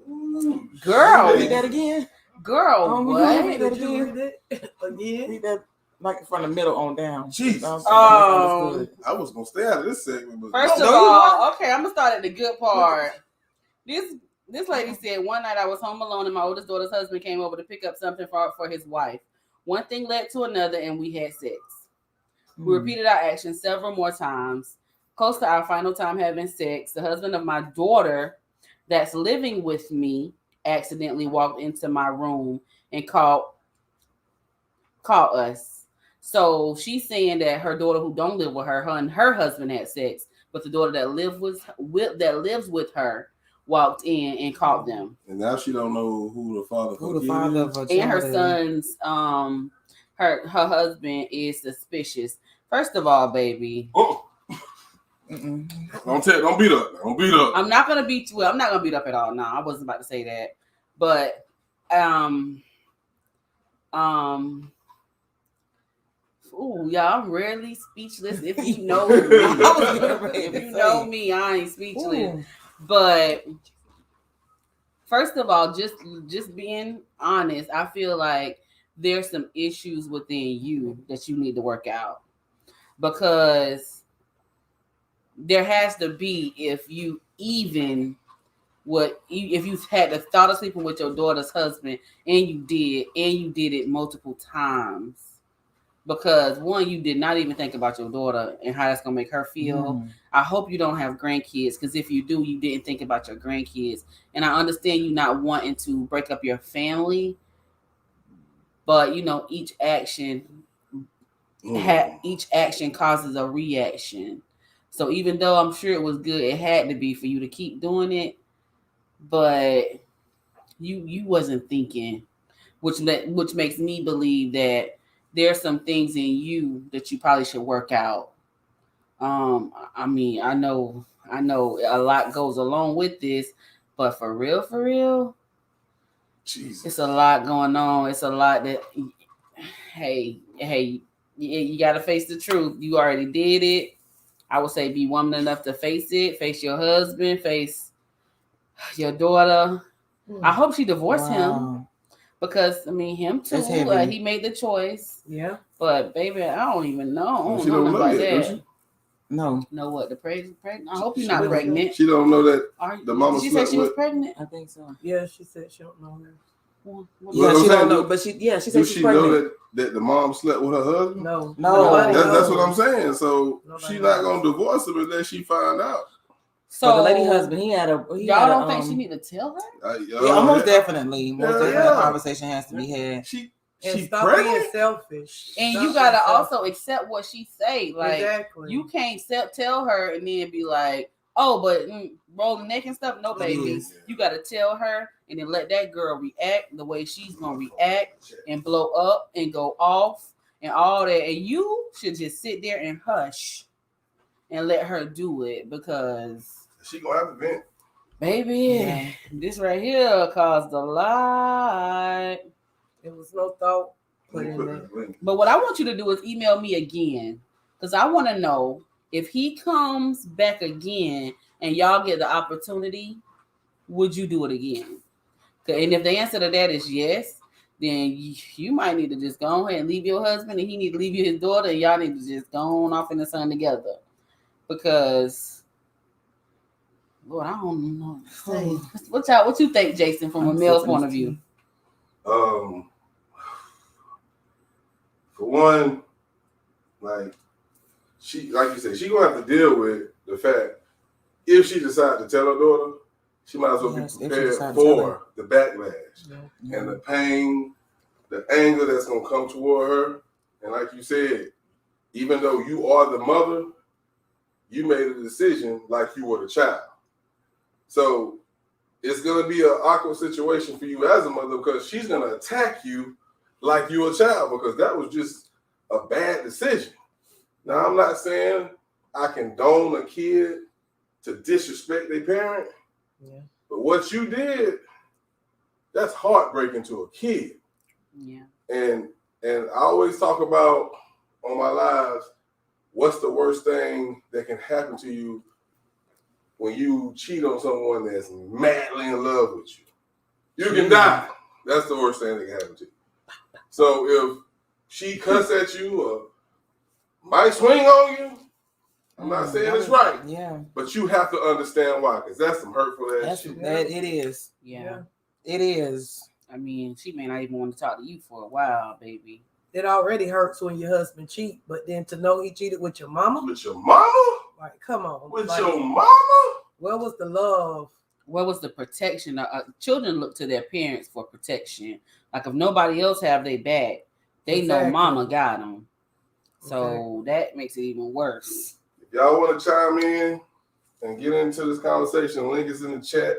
Girl. Read that again. Girl, what? Read that again. Read that like from the middle on down. Jesus. I was gonna stay out of this segment. First of all, okay, I'm gonna start at the good part. This lady said, "One night I was home alone and my oldest daughter's husband came over to pick up something for his wife. One thing led to another and we had sex. We repeated our actions several more times. Close to our final time having sex, the husband of my daughter that's living with me accidentally walked into my room and caught us." So she's saying that her daughter who don't live with her and her husband had sex, but the daughter that lives with her walked in and caught them. And now she don't know who the father of her child and her son's her husband is suspicious. First of all, baby. Don't beat up. Don't beat up. I'm not gonna beat up at all. No, I wasn't about to say that. But y'all, I'm rarely speechless. If you know me, if you know me, I ain't speechless. Ooh. But first of all, just being honest, I feel like there's some issues within you that you need to work out, because there has to be, if you had the thought of sleeping with your daughter's husband and you did it multiple times, because one, you did not even think about your daughter and how that's gonna make her feel. I hope you don't have grandkids, because if you do, you didn't think about your grandkids. And I understand you not wanting to break up your family, but each action causes a reaction. So even though I'm sure it was good, it had to be for you to keep doing it, but you wasn't thinking, which makes me believe that there's some things in you that you probably should work out. I mean, I know a lot goes along with this, but for real, Jesus. it's a lot going on. It's a lot that, hey, you got to face the truth. You already did it. I would say be woman enough to face it. Face your husband. Face your daughter. I hope she divorced him because, I mean, him too. He made the choice. Yeah. But, baby, I don't even know. I don't She know don't nothing know about yet, that. does she? No. Know what? The pregnant? I hope you're not pregnant. She don't know that the mama Did she say slept she was with. pregnant? I think so. Yeah, she said she don't know her. Yeah, she don't know, but she said Do she's she pregnant. know that the mom slept with her husband? No. That's what I'm saying. So she's not gonna divorce him unless she find out. So but the lady husband, y'all don't think she need to tell her? Yeah, most definitely. Most definitely, a conversation has to be had. And stop being selfish. And you gotta also accept what she say. Like, exactly. You can't tell her and then be like, oh, but roll the neck and stuff. No, baby. You gotta tell her and then let that girl react the way she's gonna react and blow up and go off and all that. And you should just sit there and hush and let her do it, because she gonna have to vent. Baby, this right here caused a lot. There was no thought put in there. But what I want you to do is email me again, because I want to know if he comes back again and y'all get the opportunity, would you do it again? And if the answer to that is yes, then you might need to just go ahead and leave your husband, and he need to leave you his daughter, and y'all need to just go on off in the sun together. Because, Lord, I don't know what to say. What you think, Jason, from a male's point of view? For one, like you said, she gonna have to deal with the fact if she decides to tell her daughter, she might as well be prepared for the backlash and the pain, the anger that's gonna come toward her. And like you said, even though you are the mother, you made a decision like you were the child. So it's gonna be an awkward situation for you as a mother, because she's gonna attack you like you're a child, because that was just a bad decision. Now, I'm not saying I condone a kid to disrespect their parent, but what you did, that's heartbreaking to a kid. Yeah. And I always talk about on my lives, what's the worst thing that can happen to you when you cheat on someone that's madly in love with you? You can die. That's the worst thing that can happen to you. So if she cuss at you or might swing on you, I'm not saying it's right. Yeah. But you have to understand why, because that's some hurtful ass shit. It is. Yeah. It is. I mean, she may not even want to talk to you for a while, baby. It already hurts when your husband cheat, but then to know he cheated with your mama? With your mama? Like, come on. With like, your mama? Where was the love? Where was the protection? Children look to their parents for protection. Like, if nobody else have their back, they know mama got them. So that makes it even worse. If y'all want to chime in and get into this conversation, the link is in the chat.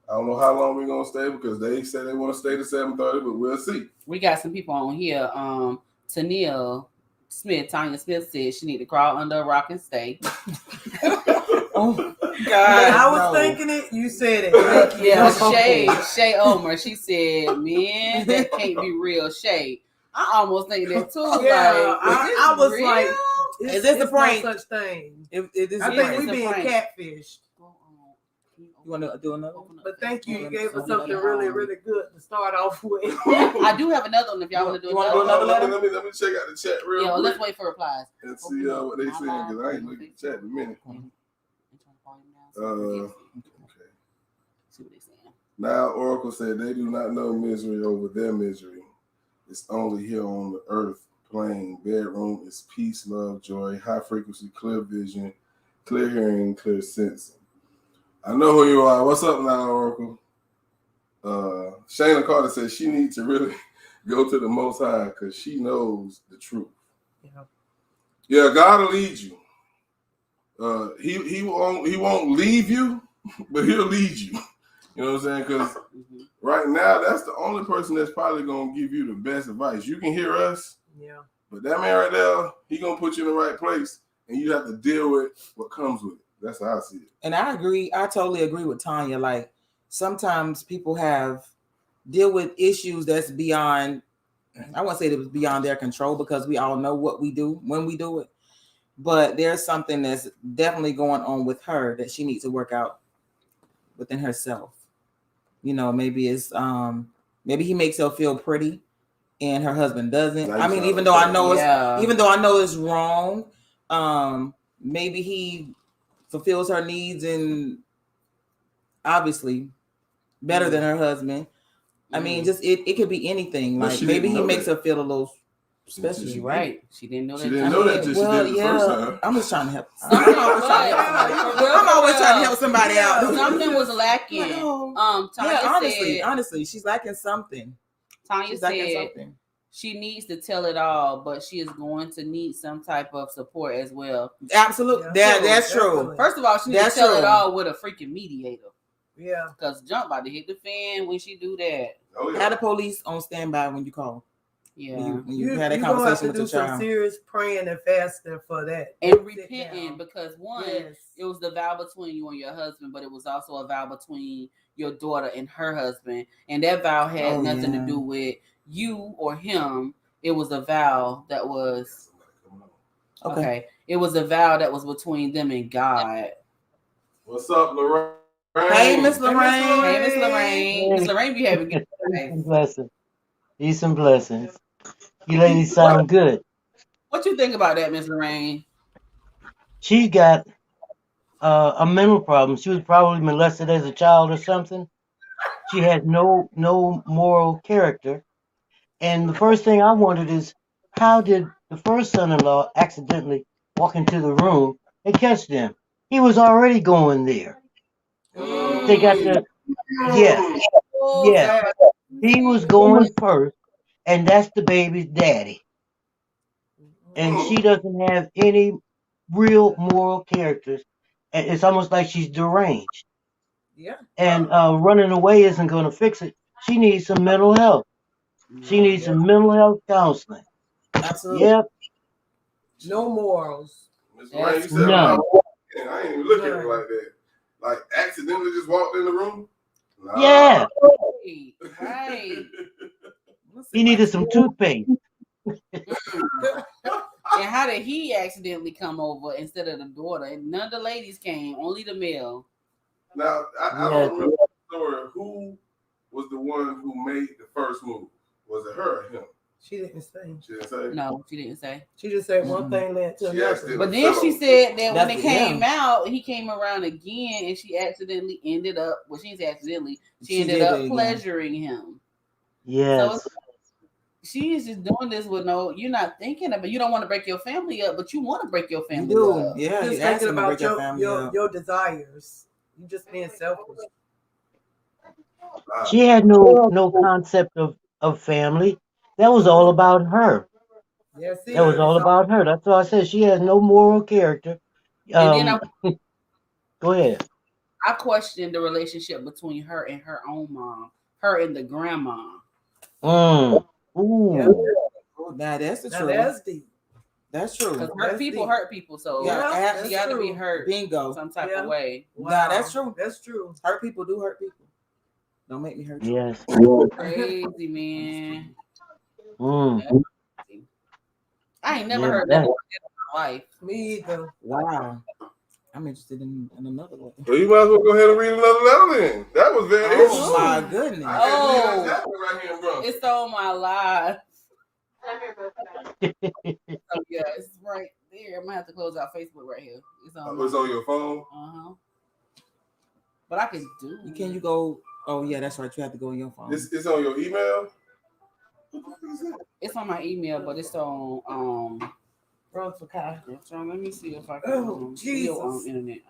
I don't know how long we're going to stay, because they say they want to stay to 7:30, but we'll see. We got some people on here. Tanya Smith said she need to crawl under a rock and stay. Oh, God. I was thinking it. You said it. Yeah, Shay Omer. She said, man, that can't be real. Shay, I almost think that too. Yeah, I was real? like, is this a prank? No such thing. I think we being catfished. You want to do another one? But thank you. You gave us something really, really good to start off with. I do have another one if y'all want to do another letter. Let me check out the chat real quick. Let's wait for replies. And see what they saying, because I ain't looking at the chat in a minute. Okay. See what they saying. Now Oracle said they do not know misery over their misery. It's only here on the earth plane. Bedroom is peace, love, joy, high frequency, clear vision, clear hearing, clear sensing. I know who you are. What's up now, Oracle? Shayna Carter says she needs to really Go to the Most High because she knows the truth. Yeah. Yeah, God will lead you. He won't leave you, but he'll lead you. You know what I'm saying? Because right now, that's the only person that's probably gonna give you the best advice. You can hear us, Yeah. but that man right there, he gonna put you in the right place, and you have to deal with what comes with it. That's how I see it. And I agree. I totally agree with Tanya. Like sometimes people deal with issues that's beyond. I won't say that it was beyond their control because we all know what we do when we do it. But there's something that's definitely going on with her that she needs to work out within herself. You know, maybe it's maybe he makes her feel pretty and her husband doesn't. I mean, even though I know it's wrong, maybe he fulfills her needs and obviously better than her husband. I mean, just it could be anything. Like maybe he makes her feel a little special. Right. She didn't know that. She didn't know that till she did the first time. I'm just trying to help. I'm always trying to help somebody out. Something was lacking. Tanya honestly, she's lacking something. Tanya said she needs to tell it all, but she is going to need some type of support as well. Absolutely. That's true. First of all, she needs to tell it all with a freaking mediator. Yeah. Because Jump about to hit the fan when she do that. Oh, yeah. Have the police on standby when you call. Yeah. When you had that conversation with your child. Some serious praying and fasting for that. And repenting because it was the vow between you and your husband, but it was also a vow between your daughter and her husband. And that vow had nothing to do with you or him. It was a vow that was okay. It was a vow that was between them and God. What's up, Lorraine? Hey, Miss Lorraine. Hey, Miss Lorraine. Miss Lorraine be having good blessings. Peace and blessings. You ladies sound good. What you think about that, Miss Lorraine? She got a mental problem. She was probably molested as a child or something. She had no moral character. And the first thing I wondered is, how did the first son-in-law accidentally walk into the room and catch them? He was already going there. They got the yes. He was going first, and that's the baby's daddy. And she doesn't have any real moral characters. And it's almost like she's deranged. Yeah. And running away isn't going to fix it. She needs some mental health. She needs some mental health counseling. Absolutely. Yep. No morals. I ain't even look at it like that. Like accidentally just walked in the room? Nah. Yeah. Right. He needed some toothpaste. And how did he accidentally come over instead of the daughter? And none of the ladies came, only the male. Now, I don't remember the story. Who was the one who made the first move? Was it her or him? She didn't say. She didn't say? No, she didn't say. She just said one thing led to another. But then she said that when it came out, he came around again and she accidentally ended up, well, she didn't say accidentally, she ended up pleasuring him. Yes. So she is just doing this with you're not thinking about, you don't want to break your family up, but you want to break your family up. Yeah, you're thinking about your desires. You just being selfish. She had no concept of family. That was all about her. Yes, that was all about her. That's why I said she has no moral character. And then go ahead. I questioned the relationship between her and her own mom, her and the grandma. Ooh. Yeah. Now that's the truth. That's deep. That's true. Because hurt people, so you got to be hurt. Bingo. Some type of way. Wow. Nah, that's true. That's true. Hurt people do hurt people. Don't make me hurt you. Yes. Crazy, man. Mm. I ain't never heard that in my life. Me either. Wow. I'm interested in another one. Well, you might as well go ahead and read another letter then. That was very interesting. Oh my goodness. Right here, bro. It's on my live. Oh, yeah, it's right there. I'm gonna have to close out Facebook right here. It's on. It's on your phone. But I can do. Can you go? Oh yeah, that's right. You have to go on your phone. It's on your email. It's on my email, but it's on So let me see if I can see it on internet.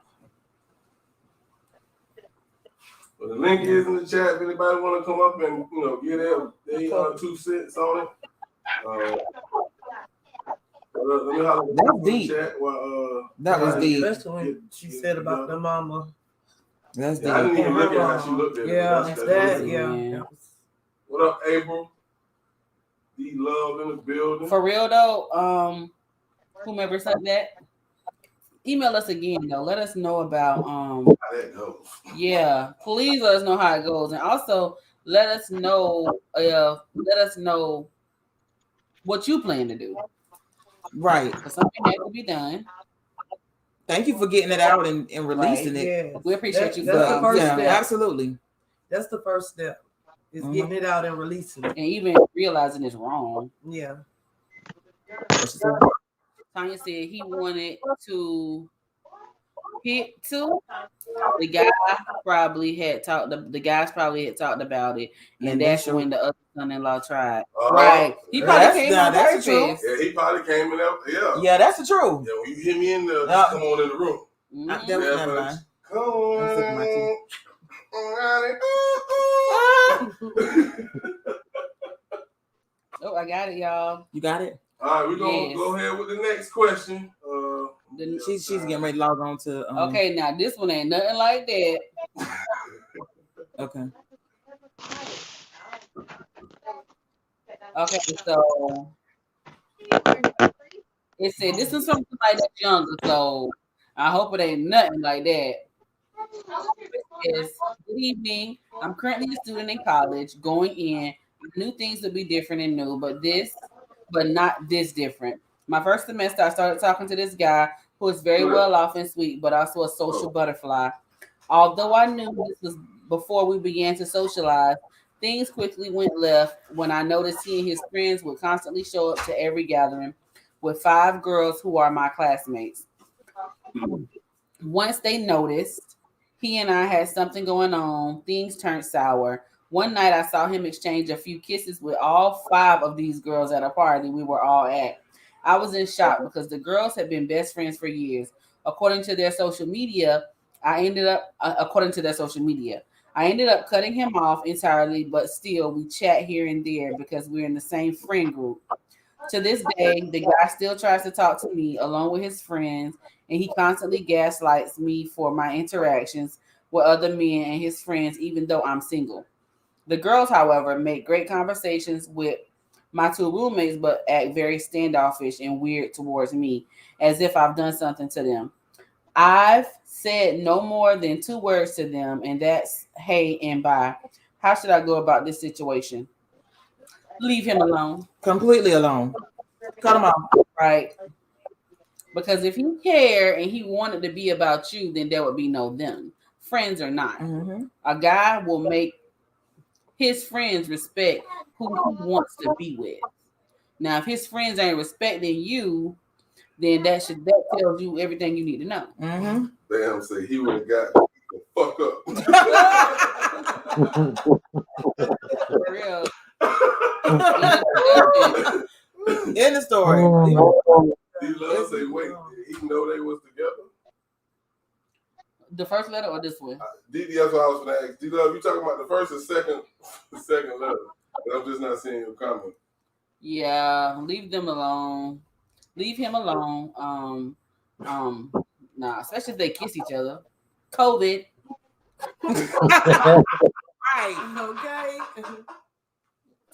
Well, the link is in the chat. If anybody want to come up and get their 2 cents on it. Let me holler That's deep. Chat That was deep. Especially when she said about the mama. That's deep. I didn't even look at how she looked at it. Yeah, That's yeah. What up, April? D Love in the building. For real though, whomever said that, email us again though. Let us know about how that goes. Yeah, please let us know how it goes, and also let us know what you plan to do. Right. Because something has to be done. Thank you for getting it out and releasing Right. it. Yeah. We appreciate you. That's the first step. Absolutely. That's the first step. Is getting it out and releasing it. And even realizing it's wrong. Yeah. Tanya said he wanted to hit too. The guys probably had talked about it, and that's when the other son-in-law tried. Right. He probably came on purpose. Yeah, he probably came in there. Yeah. Yeah, that's the truth. Yeah, when you hear me in there, just come on in the room. That was never lying. Come on. Oh, I got it, y'all. You got it? All right, we're going to go ahead with the next question. She's getting ready to log on to. Okay, now this one ain't nothing like that. Okay. Okay, so it said this is something like that younger, so I hope it ain't nothing like that. It says, good evening. I'm currently a student in college, going in. I knew things would be different and new, but not this different. My first semester, I started talking to this guy who is very well off and sweet, but also a social butterfly. Although I knew this was before we began to socialize, things quickly went left when I noticed he and his friends would constantly show up to every gathering with 5 girls who are my classmates. Once they noticed he and I had something going on, things turned sour. One night I saw him exchange a few kisses with all 5 of these girls at a party we were all at. I was in shock because the girls had been best friends for years. According to their social media, I ended up cutting him off entirely, but still we chat here and there because we're in the same friend group. To this day, the guy still tries to talk to me along with his friends, and he constantly gaslights me for my interactions with other men and his friends, even though I'm single. The girls, however, make great conversations with my 2 roommates, but act very standoffish and weird towards me, as if I've done something to them. I've said no more than 2 words to them, and that's hey and bye. How should I go about this situation? Leave him alone. Completely alone. Cut him off. Right. Because if he cared and he wanted to be about you, then there would be no them. Friends or not. Mm-hmm. A guy will make his friends respect who he wants to be with. Now, if his friends ain't respecting you, then that tells you everything you need to know. Mm-hmm. Damn, say he would have got the fuck up. For real. In the story. He loves say, wait, did he know they was together? The first letter or this one? Didi, that's what I was going to ask. D-Love, you talking about the first or second letter? I'm just not seeing your comment. Yeah, leave them alone. Leave him alone. Nah, especially if they kiss each other. COVID. Right. Okay.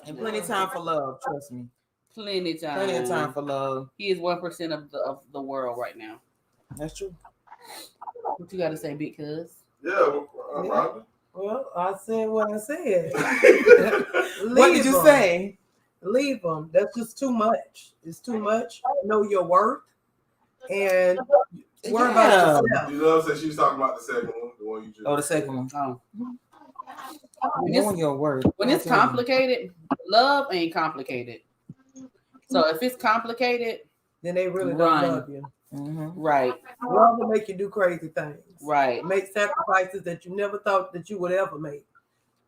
And plenty of time for love, trust me. Plenty time. Plenty of time for love. He is 1% of the world right now. That's true. What you got to say, Big Cuz? Yeah, Robin. Well, I said what I said. What did you say? Leave them. That's just too much. It's too much. Know your worth and worry about yourself. You know what I'm saying? She was talking about the second one, the one you just. Oh, the second one. Oh. Knowing your worth. When it's complicated, love ain't complicated. So if it's complicated, then they really run. don't love you. Mm-hmm. Right. Love will make you do crazy things. Right. Make sacrifices that you never thought that you would ever make.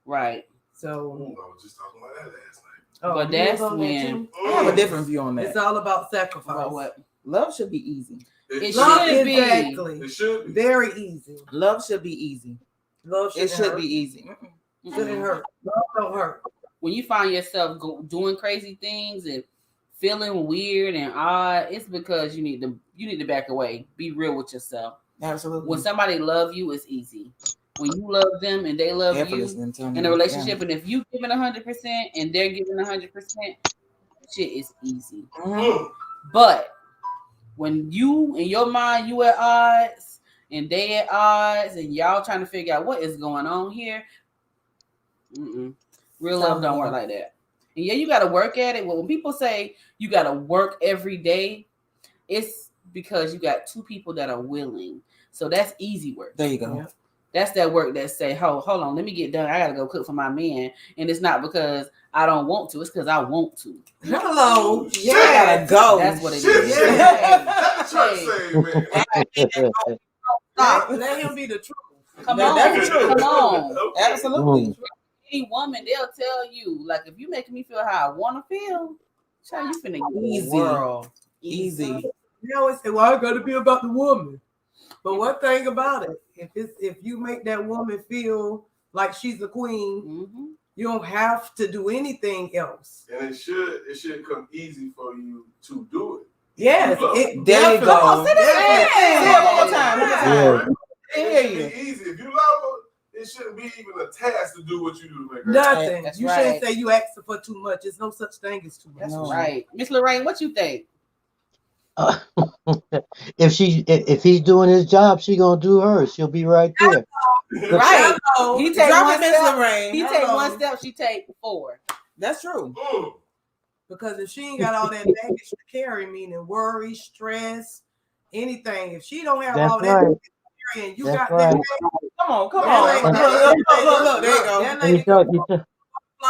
Right. So. Ooh, I was just talking about that last night. Oh, but that's when I have a different view on that. It's all about sacrifice. About what? Love should be easy. It Love should be. exactly. It should be Very easy. Love should be easy. Love It should hurt. be easy. Shouldn't hurt. Love don't hurt. When you find yourself doing crazy things and feeling weird and odd, it's because you need to back away. Be real with yourself. Absolutely. When somebody love you, it's easy. When you love them and they love you in a relationship, and if you giving 100% and they're giving 100%, shit is easy. But when you in your mind you at odds and they at odds and y'all trying to figure out what is going on here, real love don't work like that. And yeah, you got to work at it. Well, when people say you got to work every day, it's because you got two people that are willing. So that's easy work. There you go. Yeah. That's that work that say, hold on, let me get done. I got to go cook for my man. And it's not because I don't want to. It's because I want to. Hello. Yeah. I gotta go. That's what it Shit. is. Let him be the truth. Come That's on. the truth. Come on. Absolutely. Any woman, they'll tell you, like, if you making me feel how I want to feel, child, you finna get Easy. the world. Easy. You always say, well, I got to be about the woman. But one thing about it, if you make that woman feel like she's a queen, you don't have to do anything else. And it should come easy for you to do it. Yes. There you go. Say it one more time. It should be easy. If you love her, it shouldn't be even a task to do what you do to make her. Nothing. That's you right. shouldn't say you asking for too much. There's no such thing as too much. That's right. Miss Lorraine, what you think? If he's doing his job, she gonna do hers. She'll be right there. Right. Hello. He take Drop one it, Miss step. Lorraine. He take one step. She take 4. That's true. Because if she ain't got all that baggage to carry, meaning worry, stress, anything, if she don't have That's all that right. baggage to carry and you That's got right. that Come on. Look, There you go. And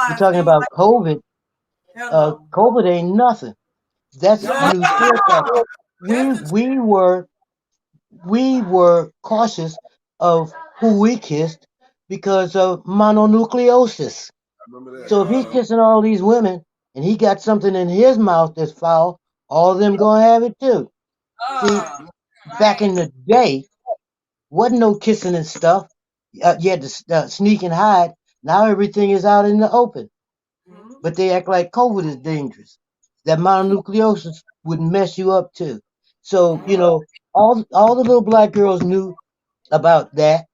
you're talking about COVID. COVID ain't nothing. That's when you still talking. We were cautious of who we kissed because of mononucleosis. So if he's kissing all these women and he got something in his mouth that's foul, all of them gonna have it too. See, back in the day, wasn't no kissing and stuff. You had to sneak and hide. Now everything is out in the open. But they act like COVID is dangerous. That mononucleosis would mess you up too. So, all the little black girls knew about that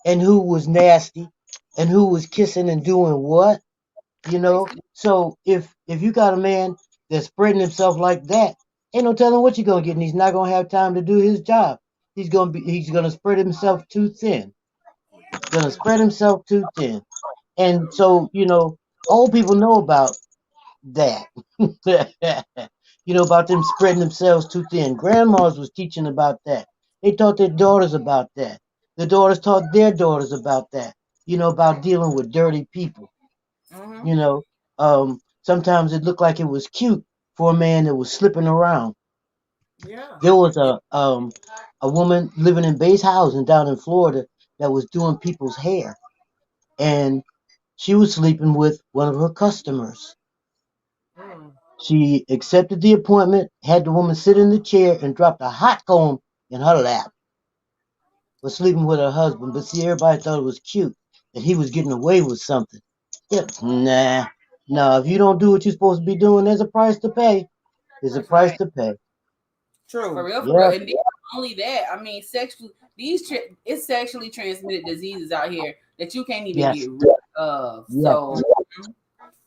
and who was nasty and who was kissing and doing what, So if you got a man that's spreading himself like that, ain't no telling what you're gonna get, and he's not gonna have time to do his job. He's gonna spread himself too thin. And so, old people know about that. About them spreading themselves too thin. Grandmas was teaching about that. They taught their daughters about that. The daughters taught their daughters about that. About dealing with dirty people. Sometimes it looked like it was cute for a man that was slipping around. Yeah. There was a woman living in base housing down in Florida that was doing people's hair, and she was sleeping with one of her customers. She accepted the appointment, had the woman sit in the chair, and dropped a hot comb in her lap. Was sleeping with her husband, but see, everybody thought it was cute that he was getting away with something. Yeah, no. If you don't do what you're supposed to be doing, there's a price to pay. There's a price to pay. True. For real. And then not only that, I mean, it's sexually transmitted diseases out here that you can't even get rid of. So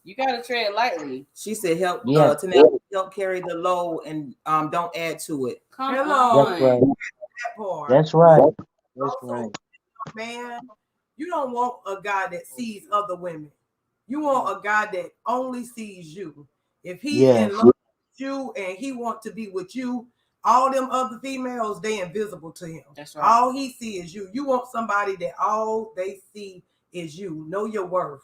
you gotta tread lightly. She said, "Help help carry the load and don't add to it." Come on. That's right. That's right. Man, you don't want a guy that sees other women. You want a guy that only sees you. If he's in love with you and he wants to be with you, all them other females, they invisible to him. That's right. All he sees is you. You want somebody that all they see is you. Know your worth.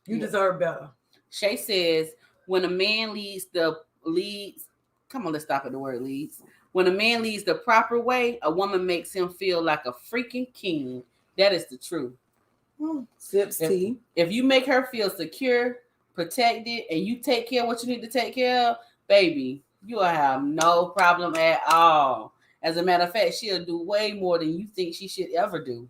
You deserve better. Shay says, when a man leads, come on, let's stop at the word leads. When a man leads the proper way, a woman makes him feel like a freaking king. That is the truth. Sips tea. If you make her feel secure, protected, and you take care of what you need to take care of, baby, you will have no problem at all. As a matter of fact, she'll do way more than you think she should ever do.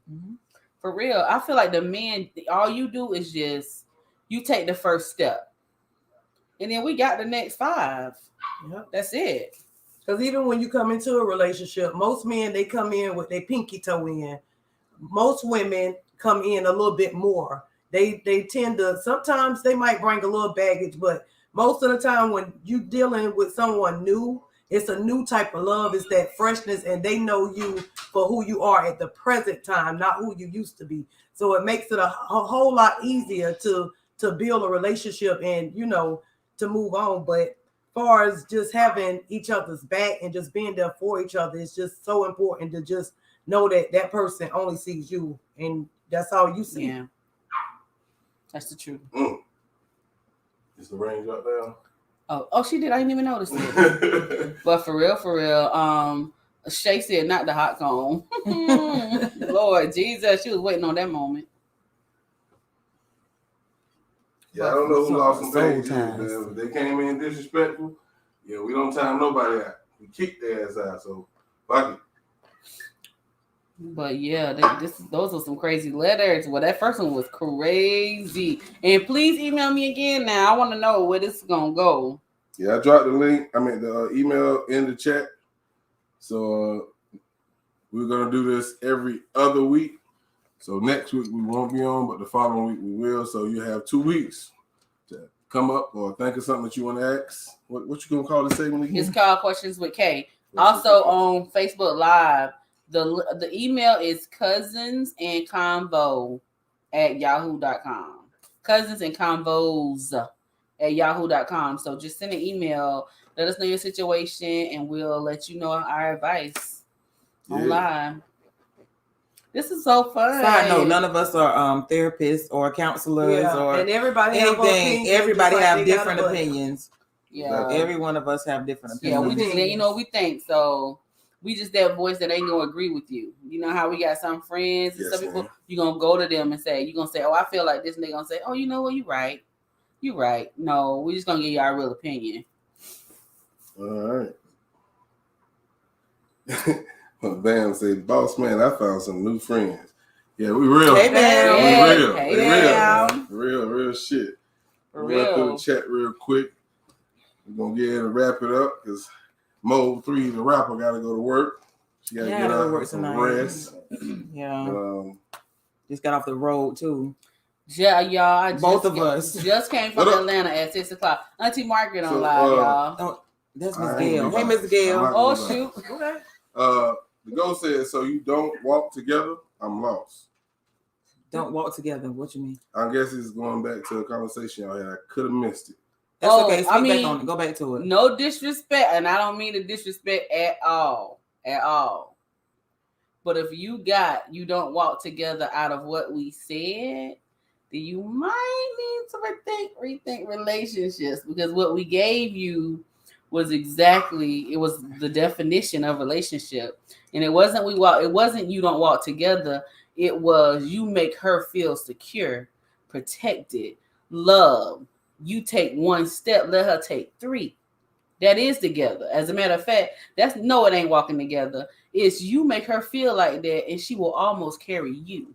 For real. I feel like the men, all you do is just you take the first step. And then we got the next 5. Yep. That's it. Because even when you come into a relationship, most men, they come in with their pinky toe in. Most women come in a little bit more. They tend to, sometimes they might bring a little baggage, but most of the time when you dealing with someone new, it's a new type of love. It's that freshness, and they know you for who you are at the present time, not who you used to be. So it makes it a whole lot easier to build a relationship and, you know, to move on. But far as just having each other's back and just being there for each other, it's just so important to just know that that person only sees you and that's all you see. Yeah. That's the truth. Is the rain drop down? Oh, she did. I didn't even notice it. But for real, Shay said not the hot cone. Lord Jesus, she was waiting on that moment. Yeah, I don't know who lost some pages, man. If they came in disrespectful, yeah, we don't time nobody out. We kick their ass out, so fuck it. But yeah, those were some crazy letters. Well, that first one was crazy. And please email me again now. I want to know where this is going to go. Yeah, I dropped the link. The email in the chat. So we're going to do this every other week. So next week we won't be on, but the following week we will. So you have 2 weeks to come up or think of something that you want to ask. What you going to call the segment again? It's called Questions with K. Also on Facebook Live. The email is cousinsandconvo@yahoo.com. Cousins and convos at yahoo.com. So just send an email, let us know your situation, and we'll let you know our advice on live. This is so fun. Side note, none of us are therapists or counselors or and everybody anything. Everybody have different opinions. Yeah. Every one of us have different opinions. Yeah, we just let you know what we think. So we just that voice that ain't gonna agree with you. You know how we got some friends and some people, you're gonna go to them and say, you're gonna say, oh, I feel like this, and they're gonna say, oh, you know what, you're right. You're right. No, we're just gonna give you our real opinion. All right. Well, Bam said, boss man, I found some new friends. Yeah, we real. Hey, Bam. We real. Hey, we Bam. real shit. For We'll real. through the chat real quick. We're gonna get in and wrap it up because Mo 3, the rapper, gotta go to work. She gotta get out work some tonight. rest. Yeah. Just got off the road too. Yeah, y'all. Both of us just came from Atlanta at 6:00. Auntie Margaret on live, y'all. Oh, that's Miss Gail. Hey, Miss Gail. Oh shoot. Okay. The ghost said, so you don't walk together? I'm lost. Don't walk together. What you mean? I guess it's going back to a conversation y'all had. I could have missed it. That's okay. Speak back on it. Go back to it. No disrespect, and I don't mean to disrespect at all. But if you don't walk together out of what we said, then you might need to rethink relationships, because what we gave you was the definition of relationship. And it wasn't you don't walk together. It was you make her feel secure, protected, loved. You take one step, let her take 3. That is together. As a matter of fact, it ain't walking together. It's you make her feel like that, and she will almost carry you.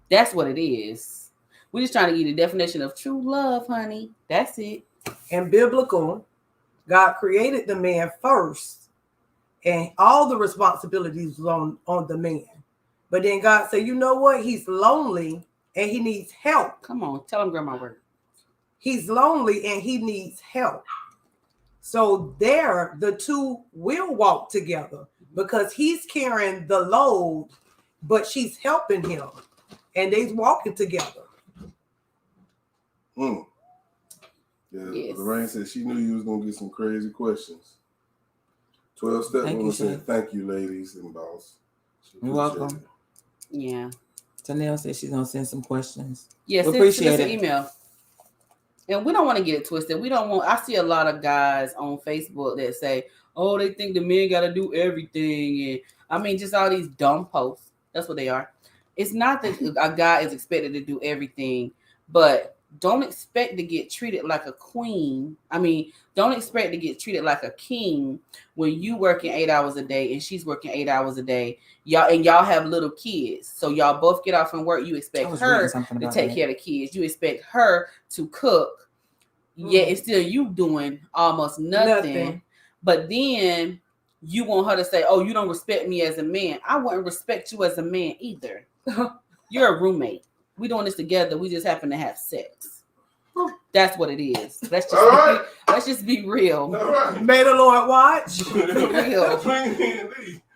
That's what it is. We're just trying to give you the definition of true love, honey. That's it. And biblical, God created the man first, and all the responsibilities was on the man. But then God said, you know what? He's lonely and he needs help. Come on, tell him grandma word. He's lonely and he needs help. So there, the two will walk together because he's carrying the load, but she's helping him, and they're walking together. Yeah, yes. Lorraine said she knew you was gonna get some crazy questions. 12-step woman said, "Thank you, ladies and boss." You're welcome. It. Yeah. Tanel said she's gonna send some questions. Yes, we appreciate it. Email. And we don't want to get it twisted. I see a lot of guys on Facebook that say, oh, they think the men got to do everything. And just all these dumb posts. That's what they are. It's not that a guy is expected to do everything, but don't expect to get treated like a queen. I mean, don't expect to get treated like a king when you working 8 hours a day and she's working 8 hours a day. Y'all have little kids. So y'all both get off from work. You expect her to take care of the kids. You expect her to cook. Yet it's still you doing almost nothing. But then you want her to say, oh, you don't respect me as a man. I wouldn't respect you as a man either. You're a roommate. We doing this together. We just happen to have sex. That's what it is. Let's just be real. May the Lord watch. Real.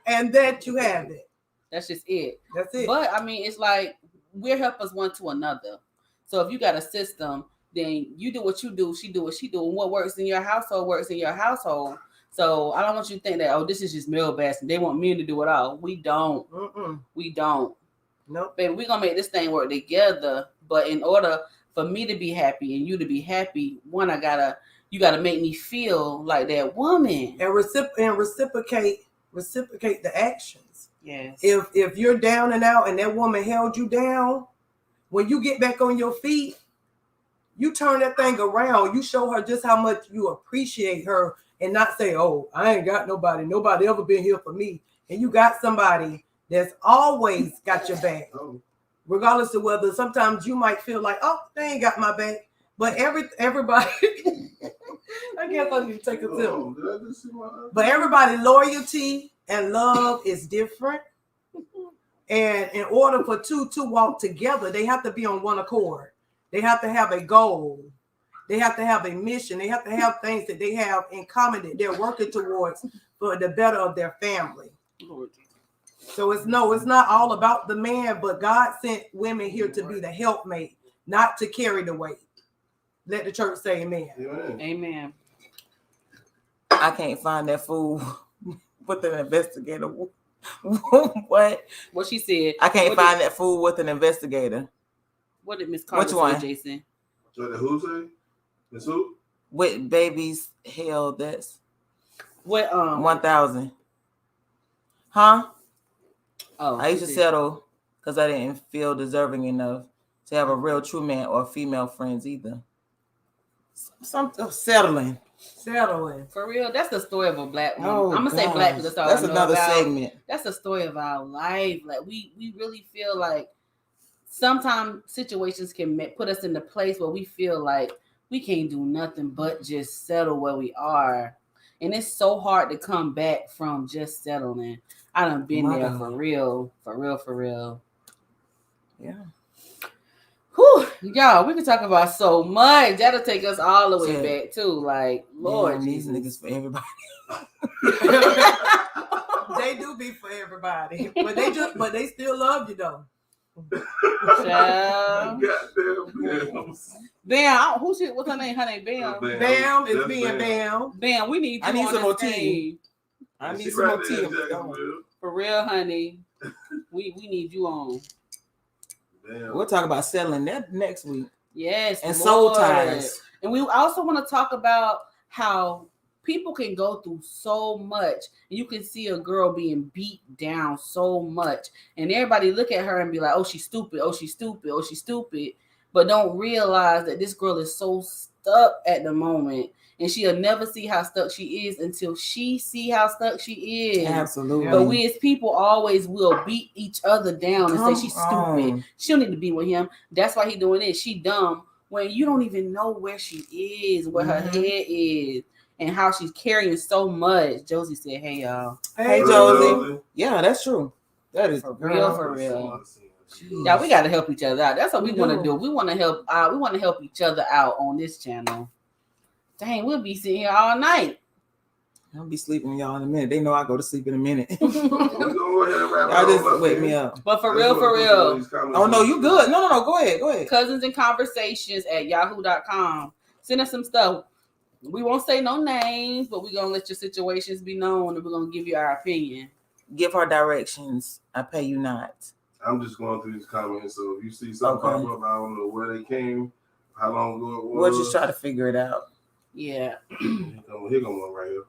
And that you have it. That's just it. That's it. But I mean, it's like we're helpers one to another. So if you got a system, then you do what you do, she do what she do, and what works in your household works in your household. So I don't want you to think that, oh, this is just male bashing. They want men to do it all. We don't. We don't. Nope. Baby, we're gonna make this thing work together. But in order for me to be happy and you to be happy, you gotta make me feel like that woman. And reciprocate the actions. Yes. If you're down and out and that woman held you down, when you get back on your feet, you turn that thing around. You show her just how much you appreciate her and not say, oh, I ain't got nobody. Nobody ever been here for me. And you got somebody that's always got your back. Regardless of whether sometimes you might feel like, oh, they ain't got my back. But everybody, I guess I need to take a sip. But everybody loyalty and love is different. And in order for two to walk together, they have to be on one accord. They have to have a goal. They have to have a mission. They have to have things that they have in common that they're working towards for the better of their family. So it's not all about the man, but God sent women here to be the helpmate, not to carry the weight. Let the church say amen. Amen. I can't find that fool with an investigator. What she said? I can't find that fool with an investigator. What did Miss Carter say, Jason? What did who say? Miss who? With babies held, that's what 1,000. Huh? Oh, I used to settle because I didn't feel deserving enough to have a real true man or female friends either. Something settling. For real, that's the story of a black woman. Oh, I'm gonna say black because that's another segment. That's the story of our life. Like we really feel like sometimes situations can put us in the place where we feel like we can't do nothing but just settle where we are. And it's so hard to come back from just settling. I done been there for real. Yeah. Whew, y'all, we can talk about so much. That'll take us all the way back too. Like, Lord, these niggas for everybody. They do be for everybody, but they still love you though. Bam, what's her name? Her name Bam. Bam is being Bam. Bam, we need you. I need on some more this tea. thing. I need some more tea. For real, honey. We need you on. Damn. We'll talk about settling that next week. Yes, and soul ties. And we also want to talk about how people can go through so much. You can see a girl being beat down so much, and everybody look at her and be like, "Oh, she's stupid. Oh, she's stupid. Oh, she's stupid," but don't realize that this girl is so stuck at the moment. And she'll never see how stuck she is until she see how stuck she is. Absolutely. But we as people always will beat each other down and say she's stupid. She don't need to be with him. That's why he doing this. She dumb. When you don't even know where she is, where her head is, and how she's carrying so much. Josie said, "Hey y'all." Hey Josie. Yeah, that's true. That is for real. Yeah, we gotta help each other out. That's what we want to do. We want to help. We want to help each other out on this channel. Dang, we'll be sitting here all night. I'll be sleeping y'all in a minute. They know I go to sleep in a minute. Y'all just wake me up. But for real. Oh no, you good. No. Go ahead. Cousins and Conversations at yahoo.com. Send us some stuff. We won't say no names, but we're gonna let your situations be known and we're gonna give you our opinion. Give her directions. I pay you not. I'm just going through these comments. So if you see something pop up, I don't know where they came, how long ago it was. We'll just try to figure it out. Yeah. Here come one right here.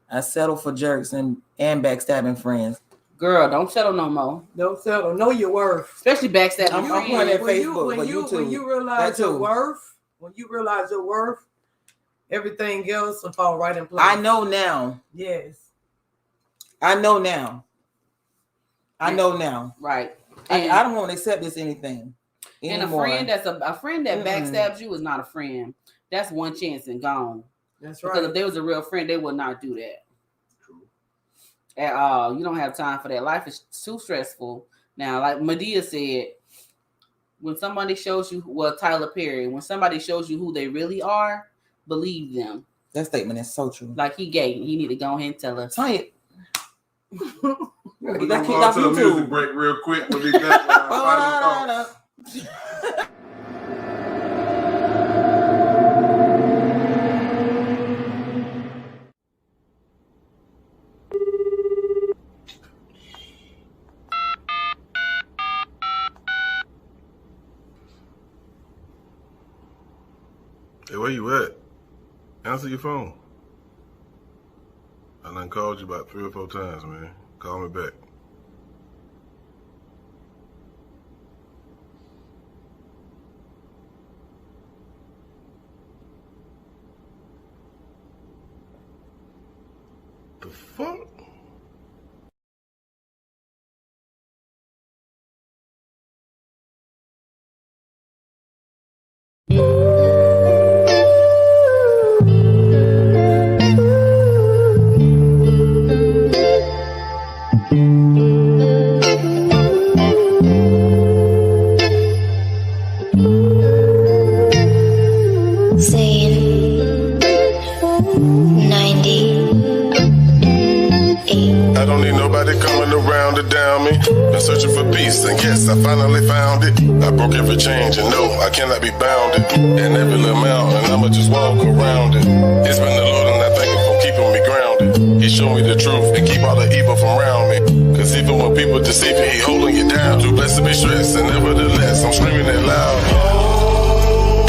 I settle for jerks and backstabbing friends. Girl, don't settle no more. Don't settle. Know your worth. Especially backstabbing. I'm pointing at Facebook, but YouTube. When you realize your worth, everything else will fall right in place. I know now. Yes. I know now. Right. I don't want to accept this anything anymore. And a friend that backstabs you is not a friend. That's one chance and gone. That's right. Because if they was a real friend, they would not do that. True. At all. You don't have time for that. Life is too stressful. Now, like Medea said, when somebody shows you, Tyler Perry, when somebody shows you who they really are, believe them. That statement is so true. Like he need to go ahead and tell us. Tell it. We're gonna go to a music break real quick. We'll be back. Hey, where you at? Answer your phone. I done called you about 3 or 4 times, man. Call me back. The fuck? I don't need nobody coming around to down me. Been searching for peace, and yes, I finally found it. I broke every change, and no, I cannot be bounded. And every little mountain, I'ma just walk around it. It's been the Lord, and I thank Him for keeping me grounded. He showed me the truth and keep all the evil from around me. Cause even when people deceive you, He holding you down. Too blessed to be stressed, and nevertheless, I'm screaming it loud. Oh,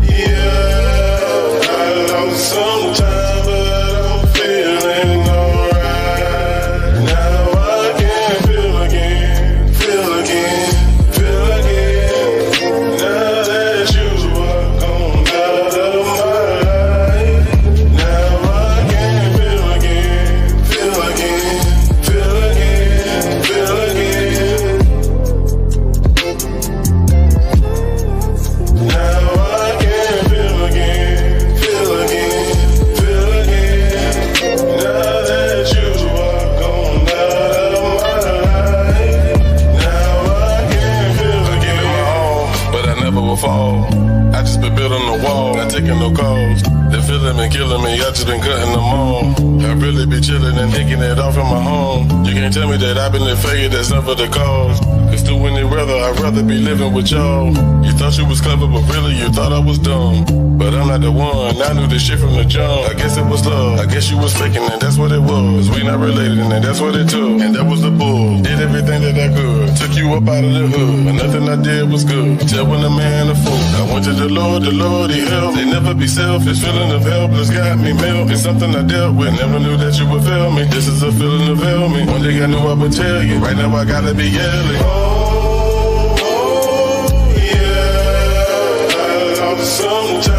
yeah, I lost some time, but I'm feeling fall. I just been building a wall, not taking no calls. They feeling me, killing me, I just been cutting them on. I really be chilling and taking it off in my home. You can't tell me that I've been a failure, that's never the cause. Cause to any rather, I'd rather be living with y'all. You thought you was clever, but really you thought I was dumb. But I'm not the one, I knew this shit from the jump. I guess it was love, I guess you was faking and that's what it was. We not related and that's what it took. And that was the bull, did everything that I could. Took you up out of the hood, but nothing I did was good. Tell when a man a fool. I went to the Lord, He helped. They never be selfish, feeling of helpless got me milk. It's something I dealt with, never knew that you would fail me. This is a feeling of help me. One day I knew I would tell you, right now I gotta be yelling. Oh, yeah, I lost some time.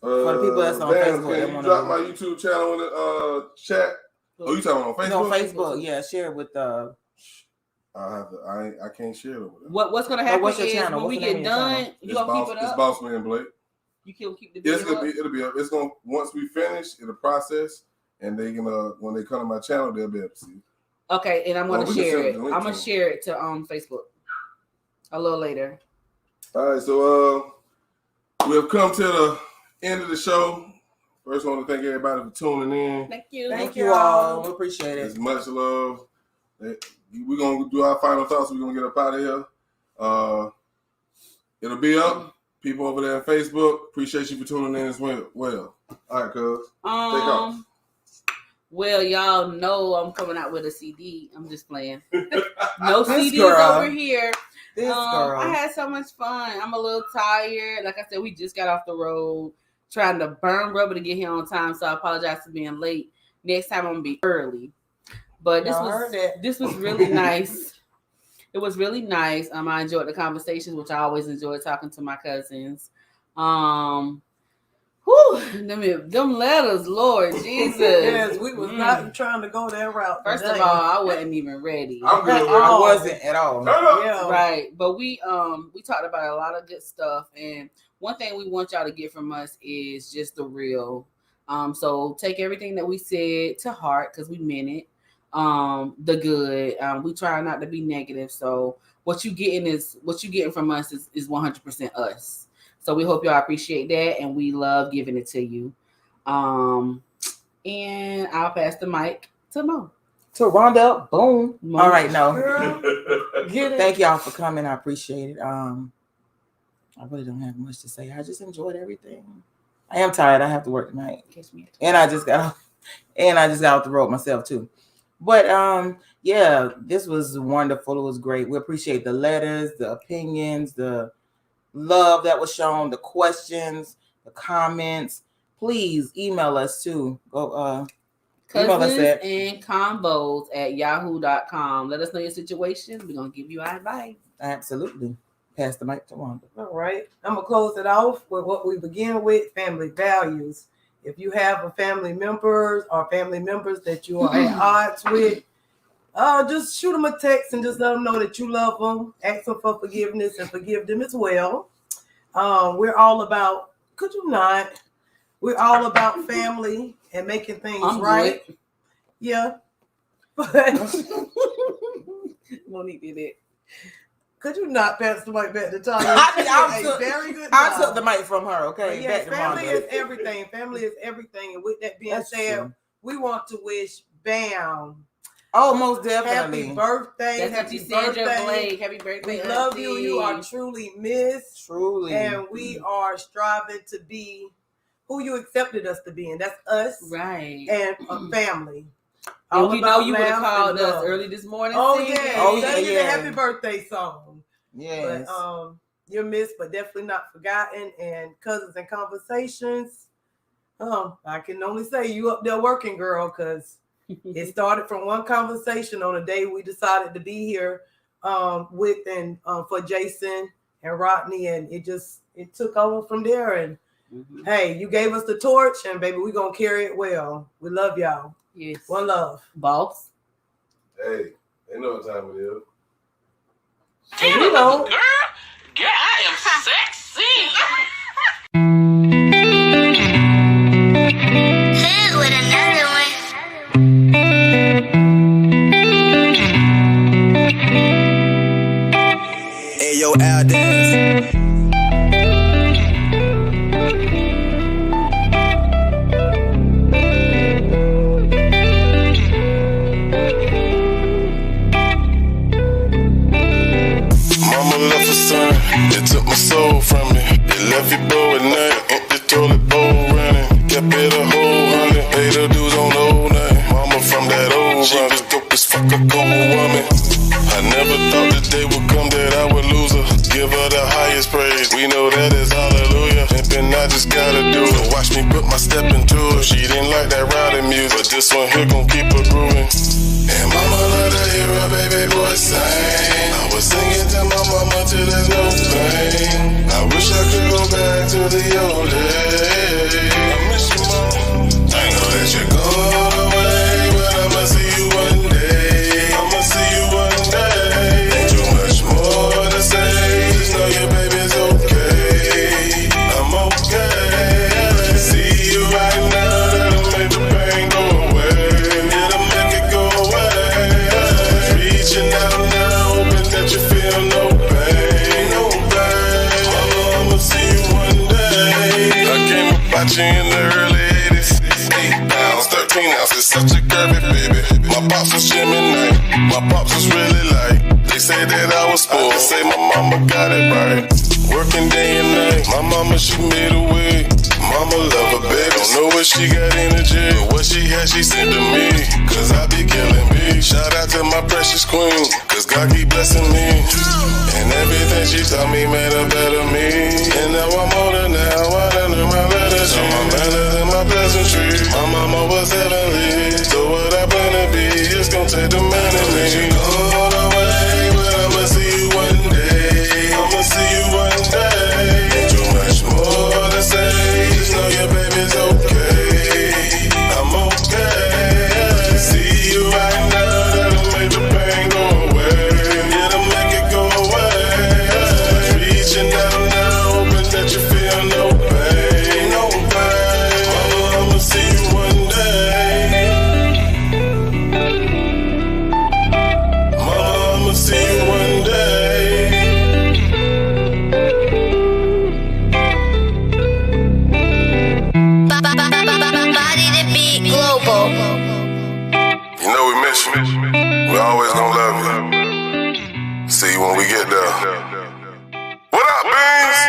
For the people that's on Facebook, can you drop my YouTube channel in the chat? Oh, you talking on Facebook? No, Facebook. Yeah, share it with I can't share it. What's gonna happen what's your is channel? when we get done, you gonna keep it up. It's Boss Man Blake. You can keep the video up. It'll be up. It's gonna once we finish, it'll process, and they gonna when they come to my channel, they'll be able to see. Okay, and I'm gonna share it. I'm gonna share it to Facebook a little later. All right, so we have come to the end of the show. First, I want to thank everybody for tuning in. Thank you. Thank you all. We appreciate it. It's much love. We're gonna do our final thoughts. We're gonna get up out of here. It'll be up. People over there on Facebook, appreciate you for tuning in as well. All right, cuz. Take off. Well, y'all know I'm coming out with a CD. I'm just playing. No This CDs girl. over here. This girl. I had so much fun. I'm a little tired. Like I said, we just got off the road trying to burn rubber to get here on time. So I apologize for being late. Next time I'm gonna be early. But this was really nice. It was really nice. I enjoyed the conversations, which I always enjoy talking to my cousins. Them letters, Lord Jesus. Yes, we was not trying to go that route. First of all, I wasn't even ready. I wasn't at all. Yeah. Right. But we talked about a lot of good stuff. And one thing we want y'all to get from us is just the real. So take everything that we said to heart because we meant it. The good. We try not to be negative. So what you getting from us is 100% us. So we hope y'all appreciate that, and we love giving it to you. And I'll pass the mic to Mo. To Rhonda. Boom. Mo. All right, no. Get it. Thank y'all for coming. I appreciate it. I really don't have much to say. I just enjoyed everything. I am tired. I have to work tonight. And I just got off the road myself too. But yeah, this was wonderful. It was great. We appreciate the letters, the opinions, the love that was shown, the questions, the comments. Please email us too. Go email us at cousins&combos@yahoo.com. Let us know your situation. We're gonna give you our advice. Absolutely. Pass the mic to Wanda. All right. I'm gonna close it off with what we begin with: family values. If you have a family members or family members that you are at odds with, just shoot them a text and just let them know that you love them. Ask them for forgiveness and forgive them as well. We're all about, could you not? We're all about family and making things right. Good. Yeah. But Monique did it. Could you not pass the mic back to Tanya? I took the mic from her, okay? Yes, family is everything. Family is everything. And with that being said, we want to wish Bam. Oh, most definitely. Happy birthday. That's happy what you said, birthday. Joe Blake. Happy birthday. We love you. You are truly missed. Truly. And we are striving to be who you accepted us to be. And that's us. Right. And a family. And we know you would have called us early this morning. Oh, yeah. Yeah. Happy birthday song. Yes. But you're missed, but definitely not forgotten. And Cousins and Conversations. I can only say you up there working, girl, because it started from one conversation on a day we decided to be here with and for Jason and Rodney, and it took over from there. And hey, you gave us the torch, and baby, we're gonna carry it well. We love y'all. Yes. One love. Boss. Hey, they know what time it is. And you know, Girl, I am sexy. Hood with another one. Hey, yo, Al Dance. It took my soul from me. It left your bow at night. Empty toilet bowl running. Kept it a whole hundred. Pay the dues on old night. Mama from that old run. Just dope as fuck a cold woman. I never thought the day would come that I would lose her. Give her the highest praise. We know that is hallelujah. Pimpin', I just gotta do it. Watch me put my step into it. She didn't like that rowdy music, but this one here gon' keep her grooving. And mama love to hear a baby boy sing. I was singing to my mama till there's no pain. I wish I could go back to the old days. in the early 80s. 8 pounds, 13 ounces, such a curvy baby. My pops was Jimmy Knight, my pops was really light. They say that I was spoiled, they say my mama got it right. Working day and night, my mama, she made a way. Mama love her baby, don't know what she got in the jail, but what she had, she sent to me, cause I be killing me. Shout out to my precious queen, cause God keep blessing me. And everything she taught me made her better me. And now I'm older now, I done learned my letters. So my manners and my pleasantry. My mama was heavenly, so what I plan to be, it's gonna take the man in me. You go the way, but I'ma see you one day. I'ma see you one day. Ain't too much more to say, just know your baby's okay. I'm okay. See you right now, that'll make the pain go away. It'll make it go away. Reaching out now, hoping that you feel no pain, no pain. Mama, I'ma see you one day. Mama, I'ma see you one day. Body to beat global. You know we miss you. We always gonna love you. See you when we get there. What up, Beans?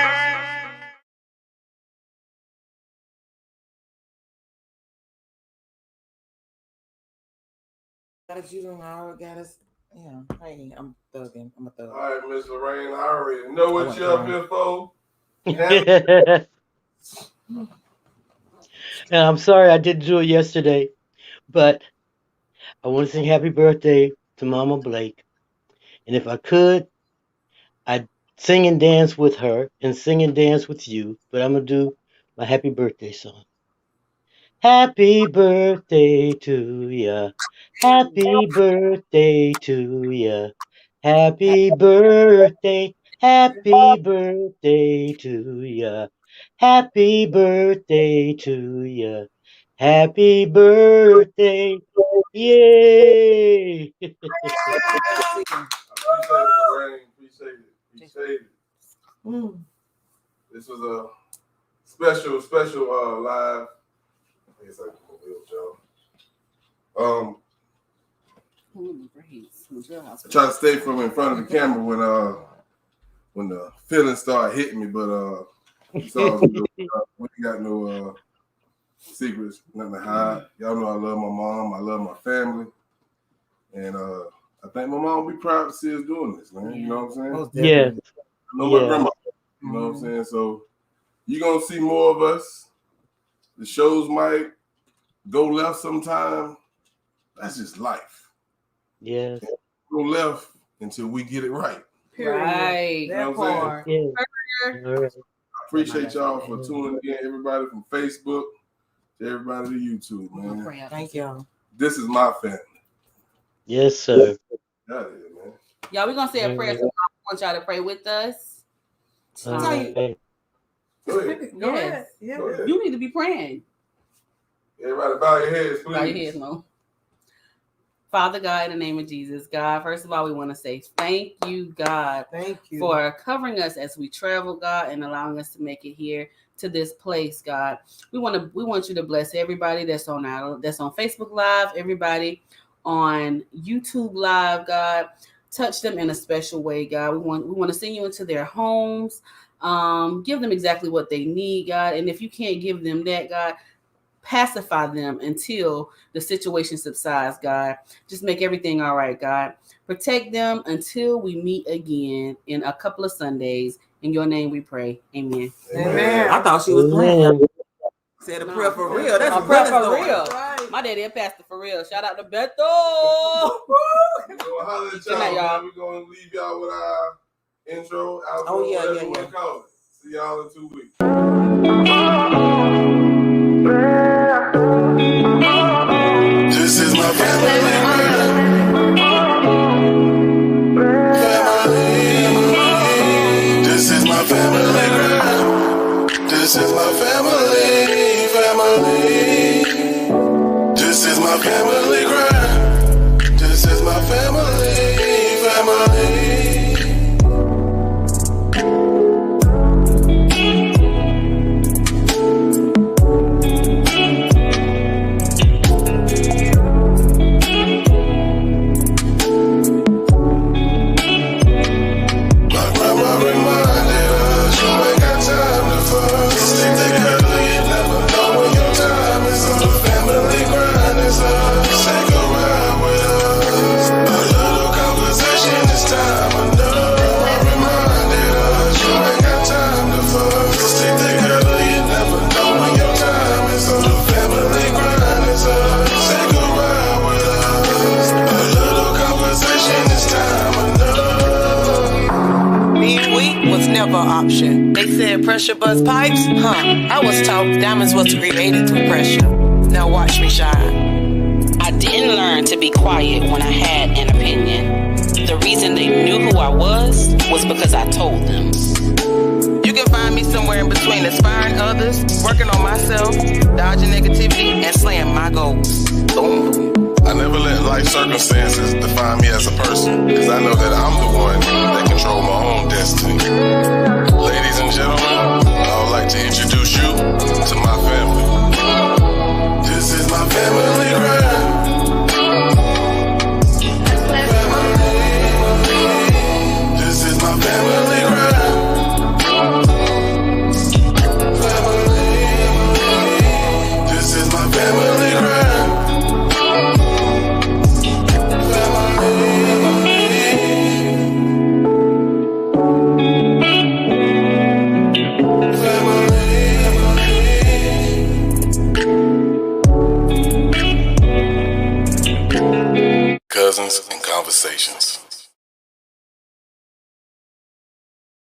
Got you done already got us. Yeah, hey, I'm thugging. I'm a thug. All right, Miss Lorraine, I already know what you're up here for. And I'm sorry I didn't do it yesterday, but I want to sing happy birthday to Mama Blake. And if I could, I'd sing and dance with her and sing and dance with you, but I'm going to do my happy birthday song. Happy birthday to ya. Happy birthday to ya. Happy birthday. Happy birthday to ya. Happy birthday to ya. Happy birthday. Yay. Appreciate it. This was a special live. I guess I can I try to stay from in front of the camera when the feelings start hitting me, but it's all good. We ain't got no secrets, nothing to hide. Y'all know I love my mom, I love my family, and I think my mom will be proud to see us doing this, man. You know what I'm saying? Yeah. I know my grandma. You know what I'm saying? So you're gonna see more of us. The shows might go left sometime. That's just life. Yes. Go left until we get it right. Right. You know what I'm saying? Yeah. All right. I appreciate y'all for tuning in, everybody from Facebook to everybody to YouTube, man. Thank y'all. This is my family. Yes, sir. That is, man. Y'all, we're gonna say a prayer. So I want y'all to pray with us. All right. Go ahead. Yes. Yeah. Go ahead. You need to be praying. Everybody bow your heads, please. Bow your heads, Mo. Father God, in the name of Jesus, God, first of all, we want to say thank you, God, for covering us as we travel, God, and allowing us to make it here to this place, God. We want you to bless everybody that's on Facebook Live, everybody on YouTube Live, God. Touch them in a special way, God. We want to send you into their homes. Give them exactly what they need, God. And if you can't give them that, God, pacify them until the situation subsides, God. Just make everything all right, God. Protect them until we meet again in a couple of Sundays. In your name we pray. Amen. Amen. I thought she was playing. Said a prayer for real. That's a prayer for real. Right. My daddy a pastor for real. Shout out to Beto. Good night, y'all. We're going to leave y'all with our intro, outro, Oh, yeah, whatever yeah, you want yeah. to call it. See y'all in 2 weeks. This is my family. This is my family. This is my family. This is my family grind. This is my family. forever option. They said pressure bust pipes? Huh, I was taught diamonds was created through pressure. Now watch me shine. I didn't learn to be quiet when I had an opinion. The reason they knew who I was because I told them. You can find me somewhere in between inspiring others, working on myself, dodging negativity, and slaying my goals. Boom. I never let life circumstances define me as a person, because I know that I'm the one that control my own destiny. Ladies and gentlemen, I would like to introduce you to my family. This is my family grind. This is my family grind. This is my family grind. Cousins and Conversation.